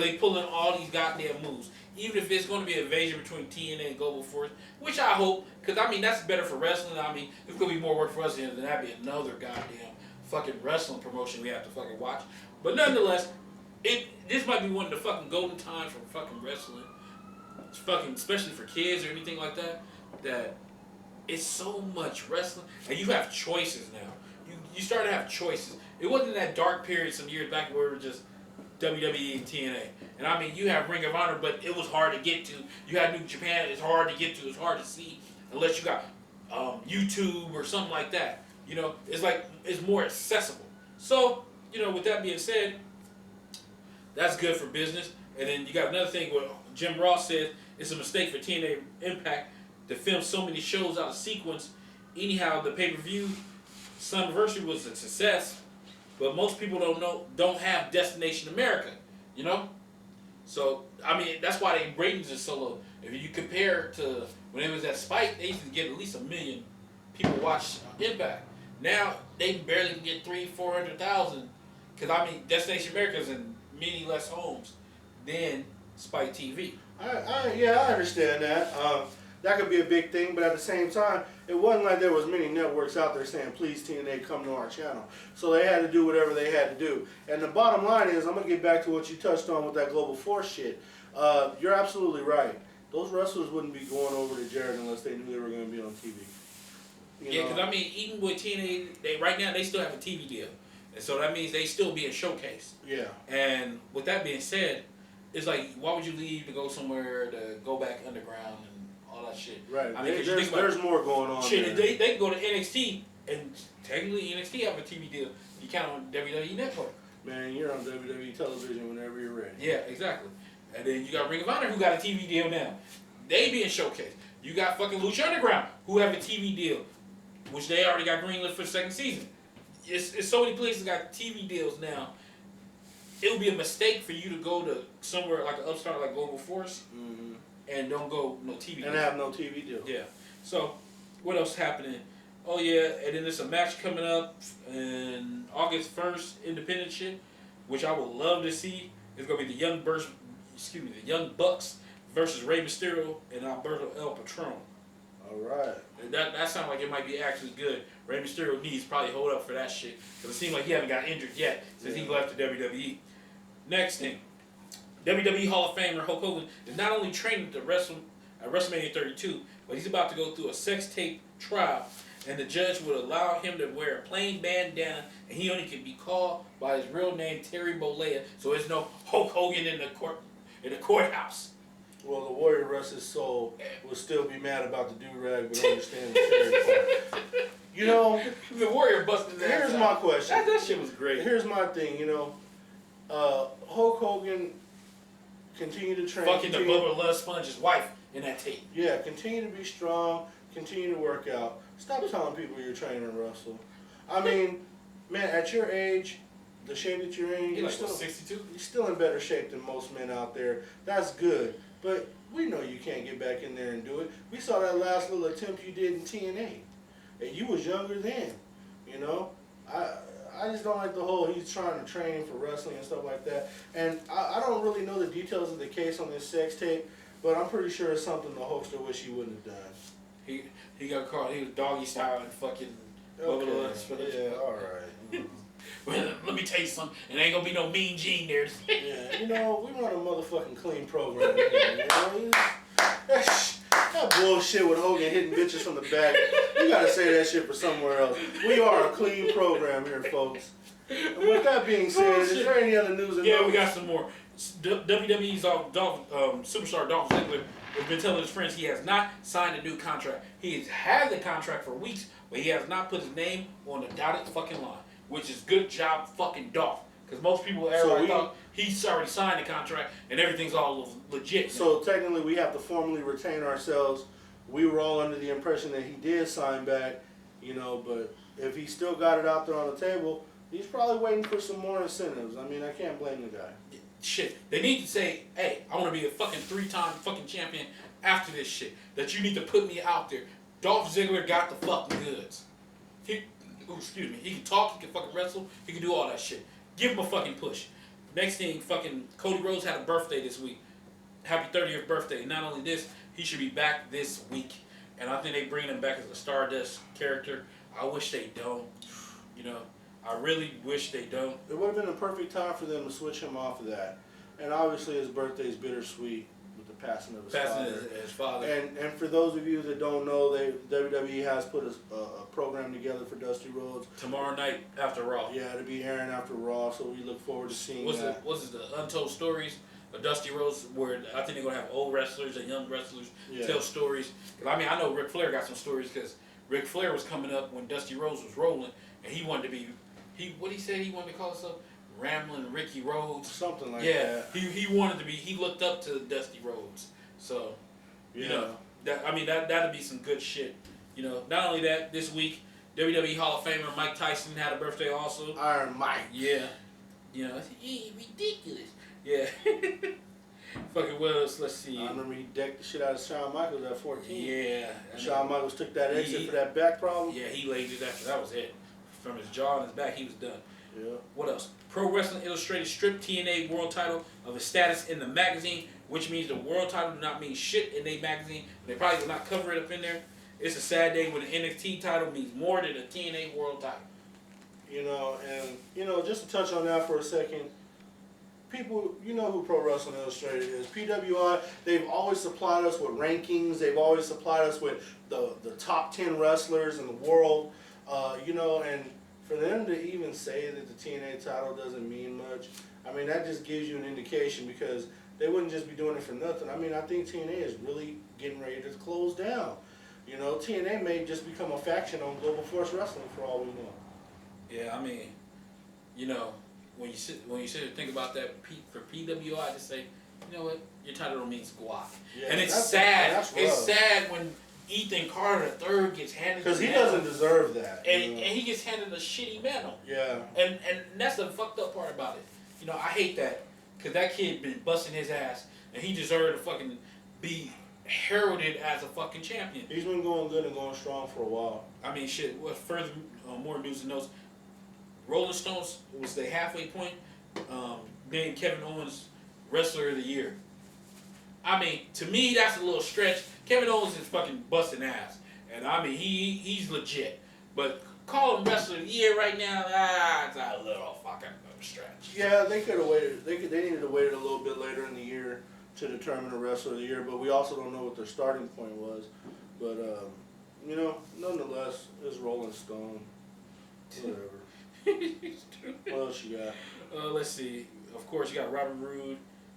they pulling all these goddamn moves. Even if it's going to be an invasion between TNA and Global Force, which I hope, because I mean that's better for wrestling. I mean, it's going to be more work for us than that'd be another goddamn fucking wrestling promotion we have to fucking watch. But nonetheless, this might be one of the fucking golden times for fucking wrestling. It's fucking, especially for kids or anything like that, that it's so much wrestling. And you have choices now. You start to have choices. It wasn't that dark period some years back where it was just WWE and TNA. And I mean, you have Ring of Honor, but it was hard to get to. You had New Japan, it's hard to get to, it's hard to see, unless you got YouTube or something like that. You know, it's like, it's more accessible. So, you know, with that being said, that's good for business. And then you got another thing where Jim Ross said it's a mistake for TNA Impact to film so many shows out of sequence. Anyhow, the pay-per-view Slammiversary was a success, but most people don't have Destination America, you know? So, I mean, that's why their ratings are so low. If you compare to when it was at Spike, they used to get at least 1 million people watch Impact. Now, they barely can get 300,000-400,000. Because, I mean, Destination America's in many less homes than Spike TV. I understand that. That could be a big thing, but at the same time, it wasn't like there was many networks out there saying, please TNA, come to our channel. So they had to do whatever they had to do. And the bottom line is, I'm going to get back to what you touched on with that Global Force shit. You're absolutely right. Those wrestlers wouldn't be going over to Jarrett unless they knew they were going to be on TV. Yeah, because I mean, even with TNA, right now they still have a TV deal. And so that means they still being showcased. Yeah. And with that being said, it's like, why would you leave to go somewhere to go back underground and all that shit? Right. I mean, there's more going on. Shit, they can go to NXT, and technically NXT have a TV deal. You count on WWE Network. Man, you're on WWE television whenever you're ready. Yeah, exactly. And then you got Ring of Honor, who got a TV deal now. They being showcased. You got fucking Lucha Underground, who have a TV deal, which they already got greenlit for the second season. It's so many places got TV deals now. It would be a mistake for you to go to somewhere like an upstart like Global Force and don't go no TV deal. And have no TV deal. Yeah. So, what else happening? Oh yeah, and then there's a match coming up in August 1st, independent shit, which I would love to see. It's gonna be the Young Bucks versus Rey Mysterio and Alberto El Patron. All right. That sounds like it might be actually good. Rey Mysterio needs probably hold up for that shit because it seems like he haven't got injured yet since he left the WWE. Next thing, WWE Hall of Famer Hulk Hogan is not only training at WrestleMania 32, but he's about to go through a sex tape trial, and the judge would allow him to wear a plain bandana, and he only can be called by his real name, Terry Bollea, so there's no Hulk Hogan in the courthouse. Well, the warrior rest his soul will still be mad about the do-rag, but understand the Terry part. You know, the warrior busted his ass. Here's my question. That shit was great. Here's my thing. You know, Hulk Hogan continue to train. Fucking the Bubba Love Sponge's wife in that tape. Yeah, continue to be strong. Continue to work out. Stop telling people you're training to wrestle. I mean, man, at your age, the shape that you're in, You're still 62. You're still in better shape than most men out there. That's good. But we know you can't get back in there and do it. We saw that last little attempt you did in TNA. And you was younger then. You know? I just don't like the whole he's trying to train for wrestling and stuff like that. And I don't really know the details of the case on this sex tape, but I'm pretty sure it's something the Hulkster wish he wouldn't have done. He got caught. He was doggy style and fucking. Okay. Yeah, all right. Well, let me tell you something. It ain't gonna be no mean gene there. Yeah, you know, we run a motherfucking clean program here, you know? That bullshit with Hogan hitting bitches from the back, you gotta say that shit for somewhere else. We are a clean program here, folks. And with that being said, is there any other news? Yeah, we got some more. WWE's superstar Dolph Ziggler has been telling his friends he has not signed a new contract. He has had the contract for weeks, but he has not put his name on the dotted fucking line. Which is good job fucking Dolph. Because most people, everybody thought he's already signed the contract and everything's all legit. So technically we have to formally retain ourselves. We were all under the impression that he did sign back, you know, but if he still got it out there on the table, he's probably waiting for some more incentives. I mean, I can't blame the guy. Shit. They need to say, hey, I want to be a fucking 3-time fucking champion after this shit. That you need to put me out there. Dolph Ziggler got the fucking goods. Excuse me. He can talk, he can fucking wrestle, he can do all that shit. Give him a fucking push. Next thing, fucking Cody Rhodes had a birthday this week. Happy 30th birthday. Not only this, he should be back this week. And I think they bring him back as a Stardust character. I wish they don't. You know, I really wish they don't. It would have been a perfect time for them to switch him off of that. And obviously his birthday is bittersweet with the passing of his father. And for those of you that don't know, WWE has put a program together for Dusty Rhodes. Tomorrow night after Raw. Yeah, it'll be airing after Raw, so we look forward to seeing that. What's it, the Untold Stories of Dusty Rhodes, where I think they're going to have old wrestlers and young wrestlers tell stories. Cause I mean, I know Ric Flair got some stories because Ric Flair was coming up when Dusty Rhodes was rolling, and he wanted to be, what he said he wanted to call himself? Rambling Ricky Rhodes. Something like that. Yeah, he wanted to be, he looked up to Dusty Rhodes. So, you know, that'd be some good shit. You know, not only that, this week, WWE Hall of Famer Mike Tyson had a birthday also. Iron Mike. Yeah. You know, it's ridiculous. Yeah. Fucking what else? Let's see. I remember he decked the shit out of Shawn Michaels at 14. Yeah. Shawn Michaels took that exit for that back problem. Yeah, he laid it after that was it. From his jaw and his back, he was done. Yeah. What else? Pro Wrestling Illustrated stripped TNA world title of its status in the magazine, which means the world title do not mean shit in their magazine. They probably will not cover it up in there. It's a sad day when the NXT title means more than the TNA world title. You know, and, you know, just to touch on that for a second, people, you know who Pro Wrestling Illustrated is. PWI, they've always supplied us with rankings. They've always supplied us with the top 10 wrestlers in the world. You know, and for them to even say that the TNA title doesn't mean much, I mean, that just gives you an indication because they wouldn't just be doing it for nothing. I mean, I think TNA is really getting ready to close down. You know, TNA may just become a faction on Global Force Wrestling for all we know. Yeah, I mean, you know, when you sit and think about that for PWI to say, you know what, your title don't mean squat. Yeah, and it's sad. It's sad when Ethan Carter III gets handed because he doesn't deserve that, and he gets handed a shitty mantle. Yeah, and that's the fucked up part about it. You know, I hate that because that kid been busting his ass and he deserved to fucking be heralded as a fucking champion. He's been going good and going strong for a while. I mean, shit. What further, more news and notes? Rolling Stones was the halfway point. Named Kevin Owens Wrestler of the Year. I mean, to me, that's a little stretch. Kevin Owens is fucking busting ass, and I mean, he's legit. But call him wrestler of the year right now, it's a little fucking stretch. Yeah, they could have waited. They needed to wait a little bit later in the year to determine the wrestler of the year. But we also don't know what their starting point was. But you know, nonetheless, it's Rolling Stone. Whatever. What else you got? Let's see. Of course, you got Robert Roode.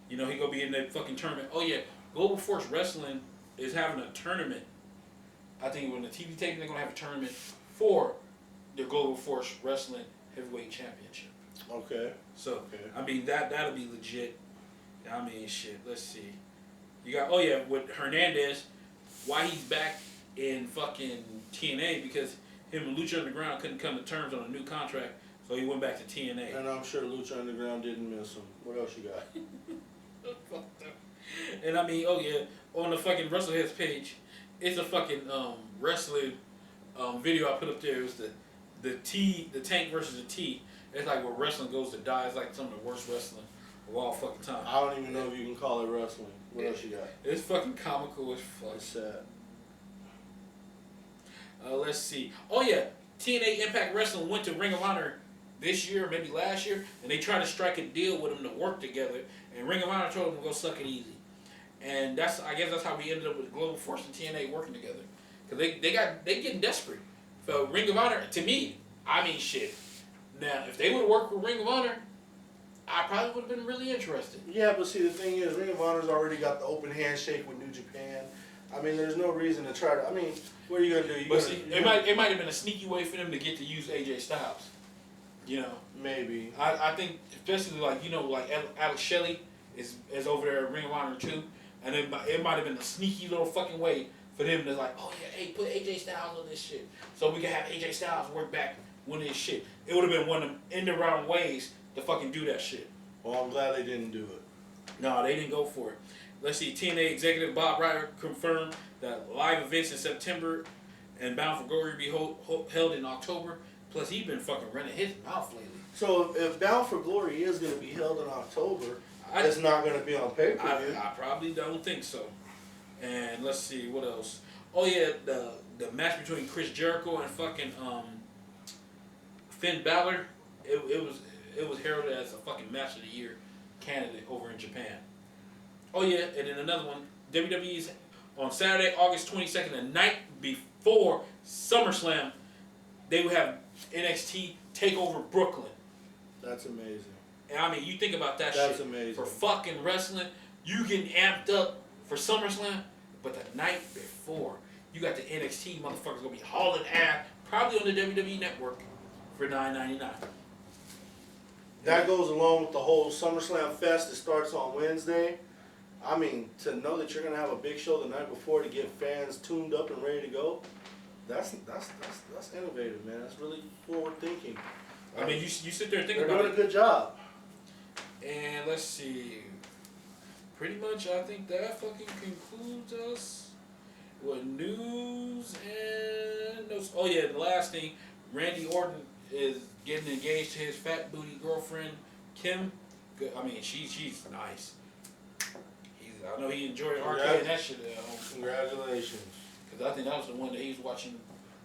You know, he gonna be in that fucking tournament. Oh yeah, Global Force Wrestling is having a tournament. I think when the TV taping, they're gonna have a tournament for the Global Force Wrestling Heavyweight Championship. Okay. So, okay. I mean, that'll be legit. I mean, shit, let's see. You got, oh yeah, with Hernandez, why he's back in fucking TNA, because him and Lucha Underground couldn't come to terms on a new contract, so he went back to TNA. And I'm sure Lucha Underground didn't miss him. What else you got? And I mean, oh yeah, on the fucking Wrestle Heads page, it's a fucking wrestling video I put up there. It was the Tank versus the T. It's like where wrestling goes to die. It's like some of the worst wrestling of all fucking time. I don't even know if you can call it wrestling. What else you got? It's fucking comical as fuck. It's sad. Let's see. Oh yeah, TNA Impact Wrestling went to Ring of Honor this year, maybe last year, and they tried to strike a deal with them to work together. And Ring of Honor told them to go suck it easy. And I guess that's how we ended up with Global Force and TNA working together, because they getting desperate. So Ring of Honor, to me, I mean shit. Now if they would have worked with Ring of Honor, I probably would have been really interested. Yeah, but see, the thing is, Ring of Honor's already got the open handshake with New Japan. I mean, there's no reason to try to. I mean, what are you gonna do? It might have been a sneaky way for them to get to use AJ Styles. You know, maybe. I think especially like Alex Shelley is over there at Ring of Honor too, and it might have been a sneaky little fucking way for them to like, oh yeah, hey, put AJ Styles on this shit, so we can have AJ Styles work back win this shit. It would have been one of them in the round ways to fucking do that shit. Well, I'm glad they didn't do it. No, they didn't go for it. Let's see, TNA executive Bob Ryder confirmed that live events in September and Bound for Glory be held in October. Plus, he's been fucking running his mouth lately. So if Bound for Glory is going to be held in October, it's not going to be on pay-per-view. I probably don't think so. And let's see, what else? Oh yeah, the match between Chris Jericho and fucking Finn Balor, it was heralded as a fucking match of the year candidate over in Japan. Oh yeah, and then another one, WWE's on Saturday, August 22nd, the night before SummerSlam, they would have NXT take over Brooklyn. That's amazing. And I mean, you think about that That's shit. amazing. For fucking wrestling, you getting amped up for SummerSlam, but the night before, you got the NXT motherfuckers gonna be hauling ass, probably on the WWE Network, for $9.99. That goes along with the whole SummerSlam Fest that starts on Wednesday. I mean, to know that you're gonna have a big show the night before to get fans tuned up and ready to go, that's innovative, man. That's really forward thinking. I mean, you sit there and think they're about doing it. a good job. And let's see. Pretty much, I think that fucking concludes us with news and notes. Oh yeah, the last thing, Randy Orton is getting engaged to his fat booty girlfriend Kim. I mean, she's nice. I know he enjoyed arcade and that shit at home. Congratulations. Because I think that was the one that he was watching.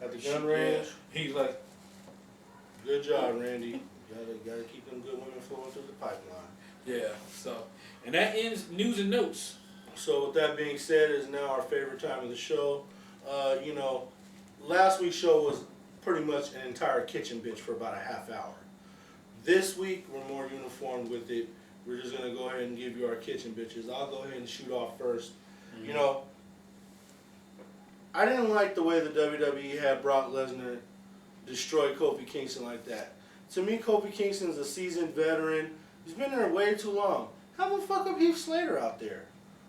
At the gun range? Yeah. He's like, good job, Randy. Gotta keep them good women flowing through the pipeline. yeah, so. And that ends news and notes. So with that being said, it's now our favorite time of the show. You know, last week's show was pretty much an entire kitchen bitch for about a half hour. This week, we're more uniform with it. We're just going to go ahead and give you our kitchen bitches. I'll go ahead and shoot off first. Mm-hmm. You know, I didn't like the way the WWE had Brock Lesnar destroy Kofi Kingston like that. To me, Kofi Kingston's a seasoned veteran. He's been there way too long. Have him fuck up Heath Slater out there,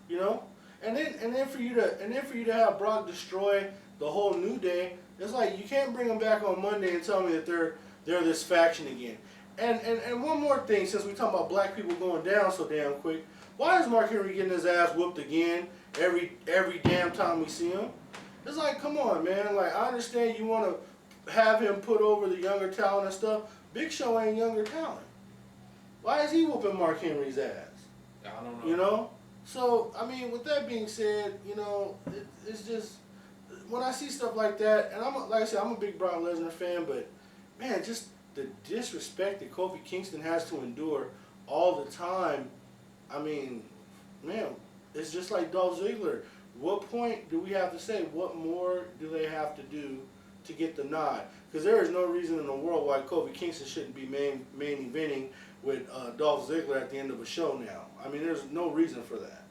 you know? And then for you to have Brock destroy the whole New Day, it's like you can't bring them back on Monday and tell me that they're this faction again. And one more thing, since we talking about black people going down so damn quick, why is Mark Henry getting his ass whooped again every damn time we see him? It's like, come on, man. Like, I understand you want to have him put over the younger talent and stuff. Big Show ain't younger talent. Why is he whooping Mark Henry's ass? I don't know. You know? So, I mean, with that being said, you know, it's just, when I see stuff like that, and like I said, I'm a big Brock Lesnar fan, but, man, just the disrespect that Kofi Kingston has to endure all the time, I mean, man, it's just like Dolph Ziggler. What point do we have to say, what more do they have to do to get the nod? Because there is no reason in the world why Kofi Kingston shouldn't be main eventing with Dolph Ziggler at the end of a show now. I mean, there's no reason for that.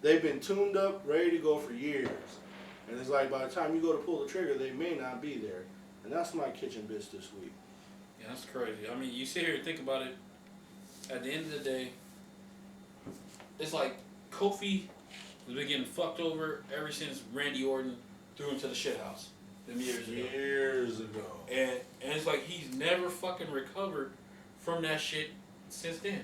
They've been tuned up, ready to go for years. And it's like by the time you go to pull the trigger, they may not be there. And that's my kitchen bitch this week. Yeah, that's crazy. I mean, you sit here and think about it. At the end of the day, it's like Kofi has been getting fucked over ever since Randy Orton threw him to the shit house them years ago. Years ago. And it's like he's never fucking recovered from that shit since then.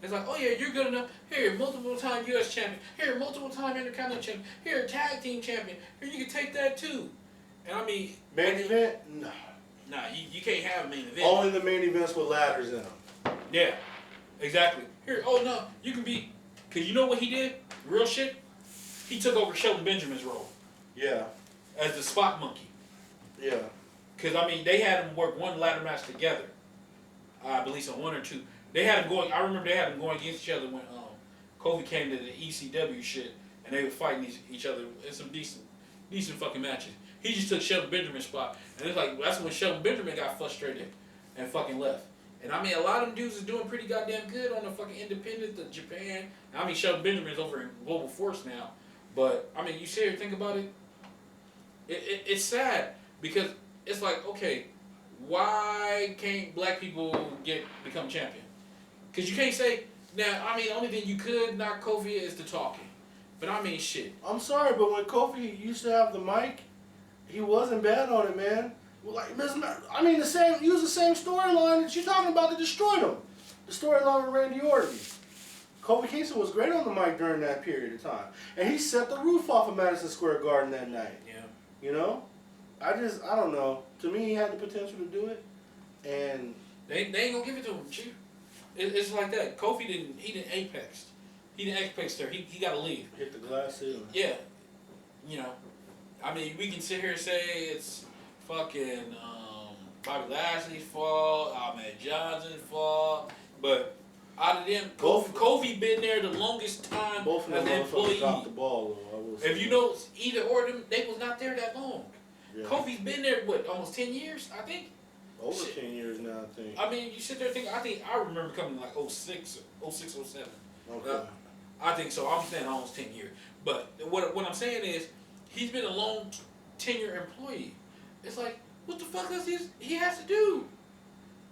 It's like, oh yeah, you're good enough. Here, multiple time U.S. champion. Here, multiple time Intercontinental champion. Here, tag team champion. Here, you can take that too. And I mean, Main event? No. Nah, you can't have a main event. Only the main events with ladders in them. Yeah, exactly. Here, oh no, you can be, cause you know what he did? Real shit. He took over Shelton Benjamin's role. Yeah. As the spot monkey. Yeah. Cause I mean, they had him work one ladder match together. I believe on one or two. They had him going. I remember they had him going against each other when Kofi came to the ECW shit, and they were fighting each other in some decent fucking matches. He just took Shelton Benjamin's spot, and it's like that's when Shelton Benjamin got frustrated and fucking left. And I mean, a lot of them dudes is doing pretty goddamn good on the fucking independent, the Japan. I mean, Shelton Benjamin's over in Global Force now, but I mean, you sit here and think about it. It's sad because it's like, okay, why can't black people become champion? Because you can't say, now, I mean, the only thing you could knock Kofi is the talking. But I mean, shit. I'm sorry, but when Kofi used to have the mic, he wasn't bad on it, man. Well, like, I mean, use the same storyline that you're talking about that destroyed him. The storyline with Randy Orton. Kofi Kingston was great on the mic during that period of time. And he set the roof off of Madison Square Garden that night. Yeah. You know? I don't know. To me, he had the potential to do it. And they ain't gonna give it to him, Chief. It's like that. Kofi didn't apex. He didn't apex there. He got to leave. Hit the glass ceiling. Yeah. You know, I mean, we can sit here and say it's fucking Bobby Lashley's fault, Ahmed Johnson's fault, but out of them, Kofi been there the longest time both of as them an employee. dropped the ball, though. If you know either or of them, they was not there that long. Yeah. Kofi's been there, what, almost 10 years, I think? Over 10 years now, I think. I mean, you sit there thinking, I remember coming like 06, 07. Okay. I think so. I'm saying almost 10 years. But what I'm saying is, he's been a long tenure employee. It's like, what the fuck does he has to do?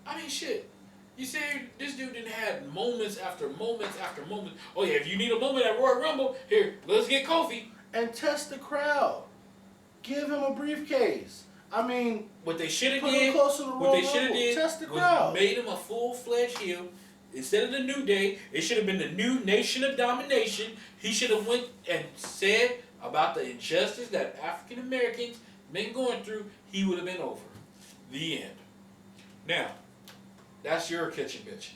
I mean, shit. You say this dude didn't have moments after moments after moments. Oh yeah, if you need a moment at Royal Rumble, here, let's get Kofi. And test the crowd. Give him a briefcase. I mean, what they should have put did, him close to the what they Royal should have Rumble. did, Test the was crowd. made him a full-fledged heel. Instead of the New Day, it should have been the New Nation of Domination. He should have went and said about the injustice that African Americans been going through. He would have been over. The end. Now, that's your kitchen bitch.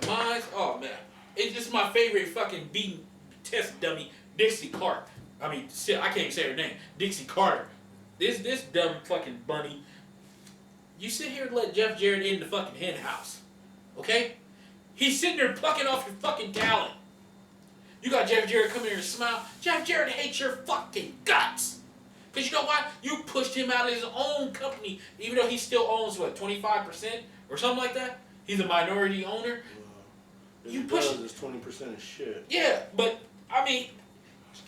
To mine, oh man, it's just my favorite fucking beating test dummy, Dixie Clark. I mean, I can't even say her name. Dixie Carter. This dumb fucking bunny. You sit here and let Jeff Jarrett in the fucking hen house. Okay? He's sitting there plucking off your fucking talent. You got Jeff Jarrett come here and smile. Jeff Jarrett hates your fucking guts. Because you know why? You pushed him out of his own company, even though he still owns, what, 25% or something like that? He's a minority owner. You push it. 20% of shit. Yeah, but, I mean,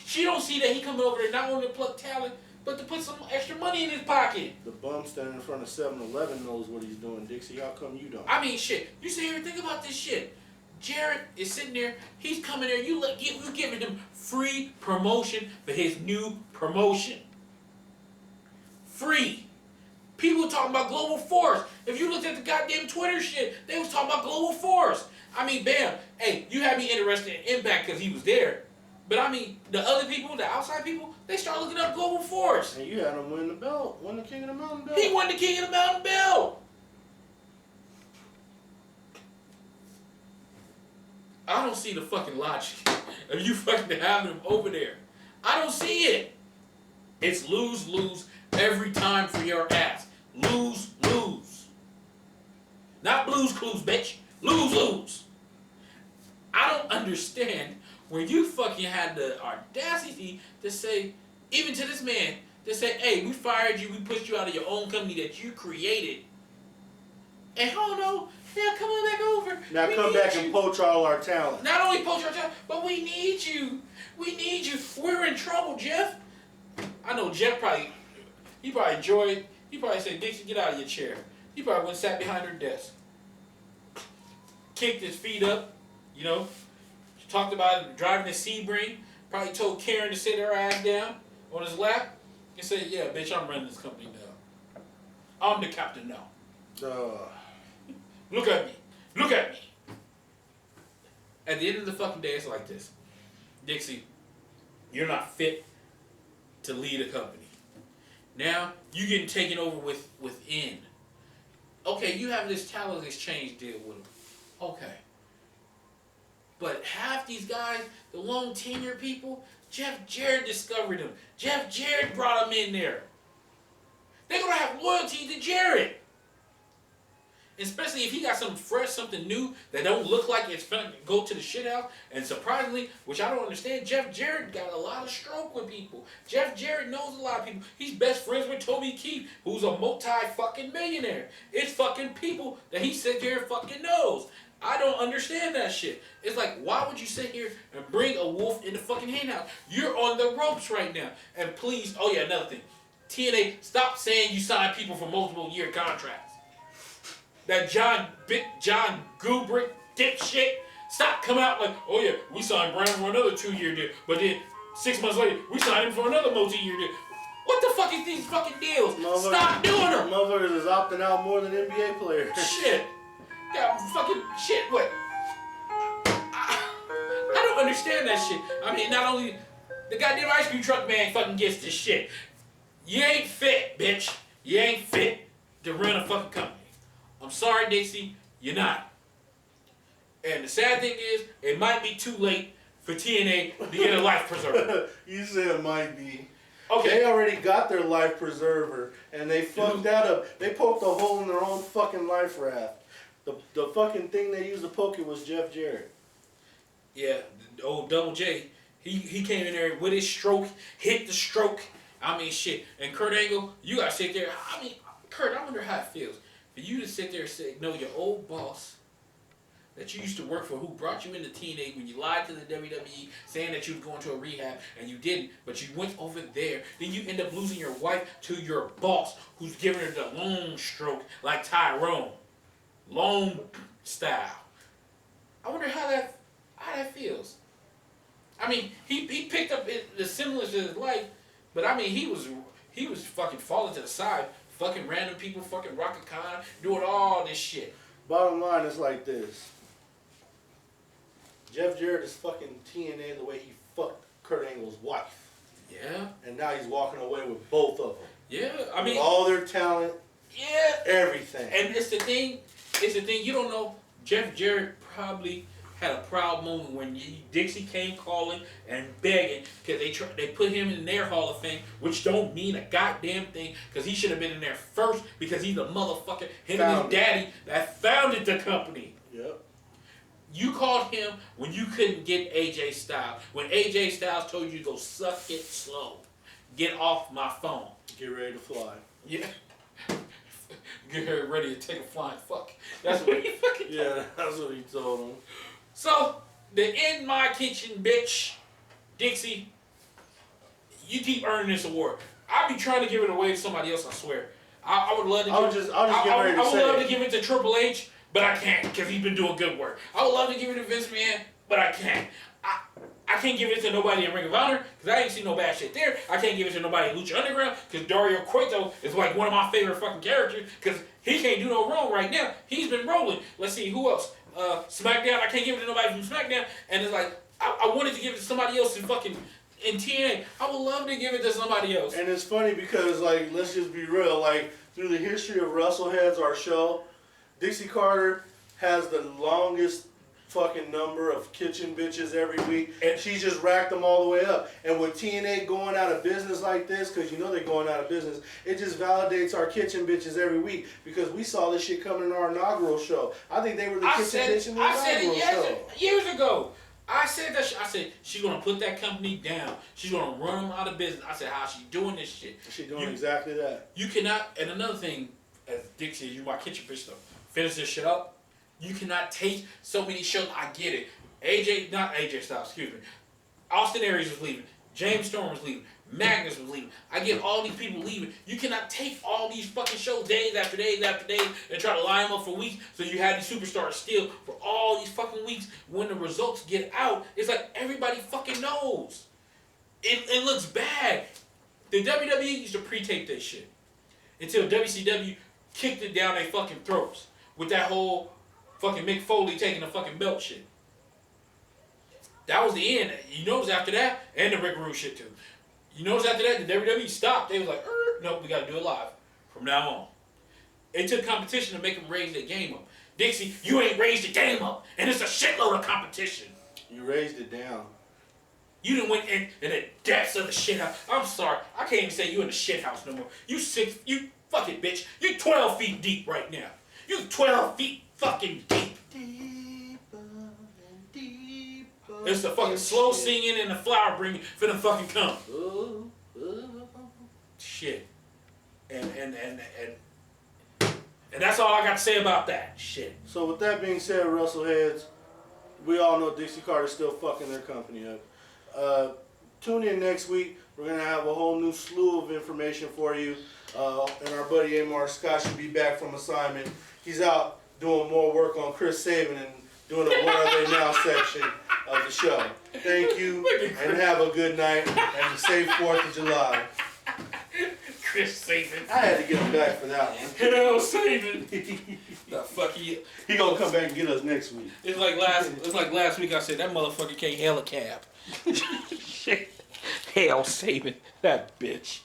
she don't see that he coming over there not only to pluck talent, but to put some extra money in his pocket. The bum standing in front of 7-Eleven knows what he's doing, Dixie. How come you don't? I mean, shit. You sit here and think about this shit. Jarrett is sitting there. He's coming there. You giving him free promotion for his new promotion. Free. People talking about Global Force. If you looked at the goddamn Twitter shit, they was talking about Global Force. I mean, bam. Hey, you had me interested in Impact because he was there. But I mean, the other people, the outside people, they start looking up Global Force. And you had him win the belt, win the King of the Mountain belt. He won the King of the Mountain belt. I don't see the fucking logic of you fucking having him over there. I don't see it. It's lose-lose every time for your ass. Lose-lose. Not Blue's Clues, bitch. Lose-lose. I don't understand when you fucking had the audacity to say, even to this man, to say, hey, we fired you, we pushed you out of your own company that you created. And oh no, now come on back over. Now come back and poach all our talent. Not only poach our talent, but we need you. We need you. We're in trouble, Jeff. I know Jeff probably enjoyed, he probably said, Dixie, get out of your chair. He probably went and sat behind her desk. Kicked his feet up, you know. Talked about driving the Sebring. Probably told Karen to sit her ass down on his lap. And said, yeah, bitch, I'm running this company now. I'm the captain now. Look at me. Look at me. At the end of the fucking day, it's like this. Dixie, you're not fit to lead a company. Now, you getting taken over within. Okay, you have this talent exchange deal with them. Okay. But half these guys, the long tenure people, Jeff Jarrett discovered them. Jeff Jarrett brought them in there. They're going to have loyalty to Jarrett. Especially if he got something fresh, something new that don't look like it's going to go to the shit house. And surprisingly, which I don't understand, Jeff Jarrett got a lot of stroke with people. Jeff Jarrett knows a lot of people. He's best friends with Toby Keith, who's a multi-fucking millionaire. It's fucking people that he sit here and fucking knows. I don't understand that shit. It's like, why would you sit here and bring a wolf in the fucking henhouse? You're on the ropes right now. And please, oh yeah, another thing. TNA, stop saying you sign people for multiple year contracts. That John Gubrick dipshit, stop coming out like, oh yeah, we signed Brown for another 2-year deal. But then 6 months later, we signed him for another multi-year deal. What the fuck is these fucking deals? Stop doing them. Motherfuckers is opting out more than NBA players. Shit. God, fucking shit, what? I don't understand that shit. I mean, not only the goddamn ice cream truck man fucking gets this shit. You ain't fit, bitch. You ain't fit to run a fucking company. I'm sorry, Dixie, you're not. And the sad thing is, it might be too late for TNA to get a life preserver. You said it might be. Okay. They already got their life preserver, and they fucked that up. They poked a hole in their own fucking life raft. The fucking thing they used to poke it was Jeff Jarrett. Yeah, the old Double J. He came in there with his stroke, hit the stroke. I mean, shit. And Kurt Angle, you gotta sit there. I mean, Kurt, I wonder how it feels for you to sit there and say, no, your old boss that you used to work for, who brought you into TNA when you lied to the WWE, saying that you was going to a rehab, and you didn't, but you went over there. Then you end up losing your wife to your boss, who's giving her the long stroke like Tyrone. Long style. I wonder how that feels. I mean, he picked up the semblance of his life, but I mean, he was fucking falling to the side, fucking random people, fucking Rocket Khan, doing all this shit. Bottom line is like this. Jeff Jarrett is fucking TNA the way he fucked Kurt Angle's wife. Yeah. And now he's walking away with both of them. Yeah, I mean, with all their talent. Yeah. Everything. And it's the thing, you don't know, Jeff Jarrett probably had a proud moment when Dixie came calling and begging because they put him in their Hall of Fame, which don't mean a goddamn thing because he should have been in there first because he's the motherfucker, him and his daddy that founded the company. Yep. You called him when you couldn't get AJ Styles, when AJ Styles told you to go suck it slow. Get off my phone. Get ready to fly. Yeah. Get her ready to take a flying fuck. That's what he fucking told him. Yeah, that's what he told him. So, the In My Kitchen bitch, Dixie, you keep earning this award. I be trying to give it away to somebody else, I swear. I would love to I would love to give it to Triple H, but I can't because he's been doing good work. I would love to give it to Vince McMahon, but I can't. I can't give it to nobody in Ring of Honor because I ain't seen no bad shit there. I can't give it to nobody in Lucha Underground because Dario Cueto is like one of my favorite fucking characters because he can't do no wrong right now. He's been rolling. Let's see, who else? Smackdown, I can't give it to nobody from Smackdown. And it's like, I wanted to give it to somebody else in TNA. I would love to give it to somebody else. And it's funny because, like, let's just be real. Like, through the history of Wrestle Heads, our show, Dixie Carter has the longest fucking number of kitchen bitches every week, and she just racked them all the way up. And with TNA going out of business like this, because you know they're going out of business, it just validates our kitchen bitches every week, because we saw this shit coming in our inaugural show. I think they were the kitchen bitch in the inaugural show. Years ago. I said that shit. I said she's gonna put that company down. She's gonna run them out of business. I said, how she doing this shit? She doing exactly that. You cannot. And another thing, as Dick said, you my kitchen bitch stuff. Finish this shit up. You cannot take so many shows. I get it. Not AJ Styles. Excuse me. Austin Aries was leaving. James Storm was leaving. Magnus was leaving. I get all these people leaving. You cannot take all these fucking shows days after days after days and try to line them up for weeks. So you have these superstars still for all these fucking weeks. When the results get out, it's like everybody fucking knows. It looks bad. The WWE used to pre-tape this shit until WCW kicked it down their fucking throats with that whole fucking Mick Foley taking the fucking belt shit. That was the end. You know it was after that, and the Rick Rude shit too. You notice after that, the WWE stopped. They was like, nope, we got to do it live from now on. It took competition to make them raise their game up. Dixie, you ain't raised the game up, and it's a shitload of competition. You raised it down. You done went in the depths of the shit house. I'm sorry, I can't even say you in the shit house no more. You fucking bitch. You 12 feet deep right now. You 12 feet fucking deep. Deeper and deeper. It's the fucking slow singing and the flower bringing for the fucking come. Shit. And that's all I got to say about that. Shit. So with that being said, Wrestle Heads, we all know Dixie Carter's still fucking their company up. Tune in next week. We're going to have a whole new slew of information for you. And our buddy Amar Scott should be back from assignment. He's out doing more work on Chris Sabin and doing a What Are They Now section of the show. Thank you, and have a good night, and a safe 4th of July. Chris Sabin. I had to get him back for that one. Hell Sabin. The fuck he gonna come back and get us next week. It's like last week I said that motherfucker can't hail a cab. Shit. Hell Sabin. That bitch.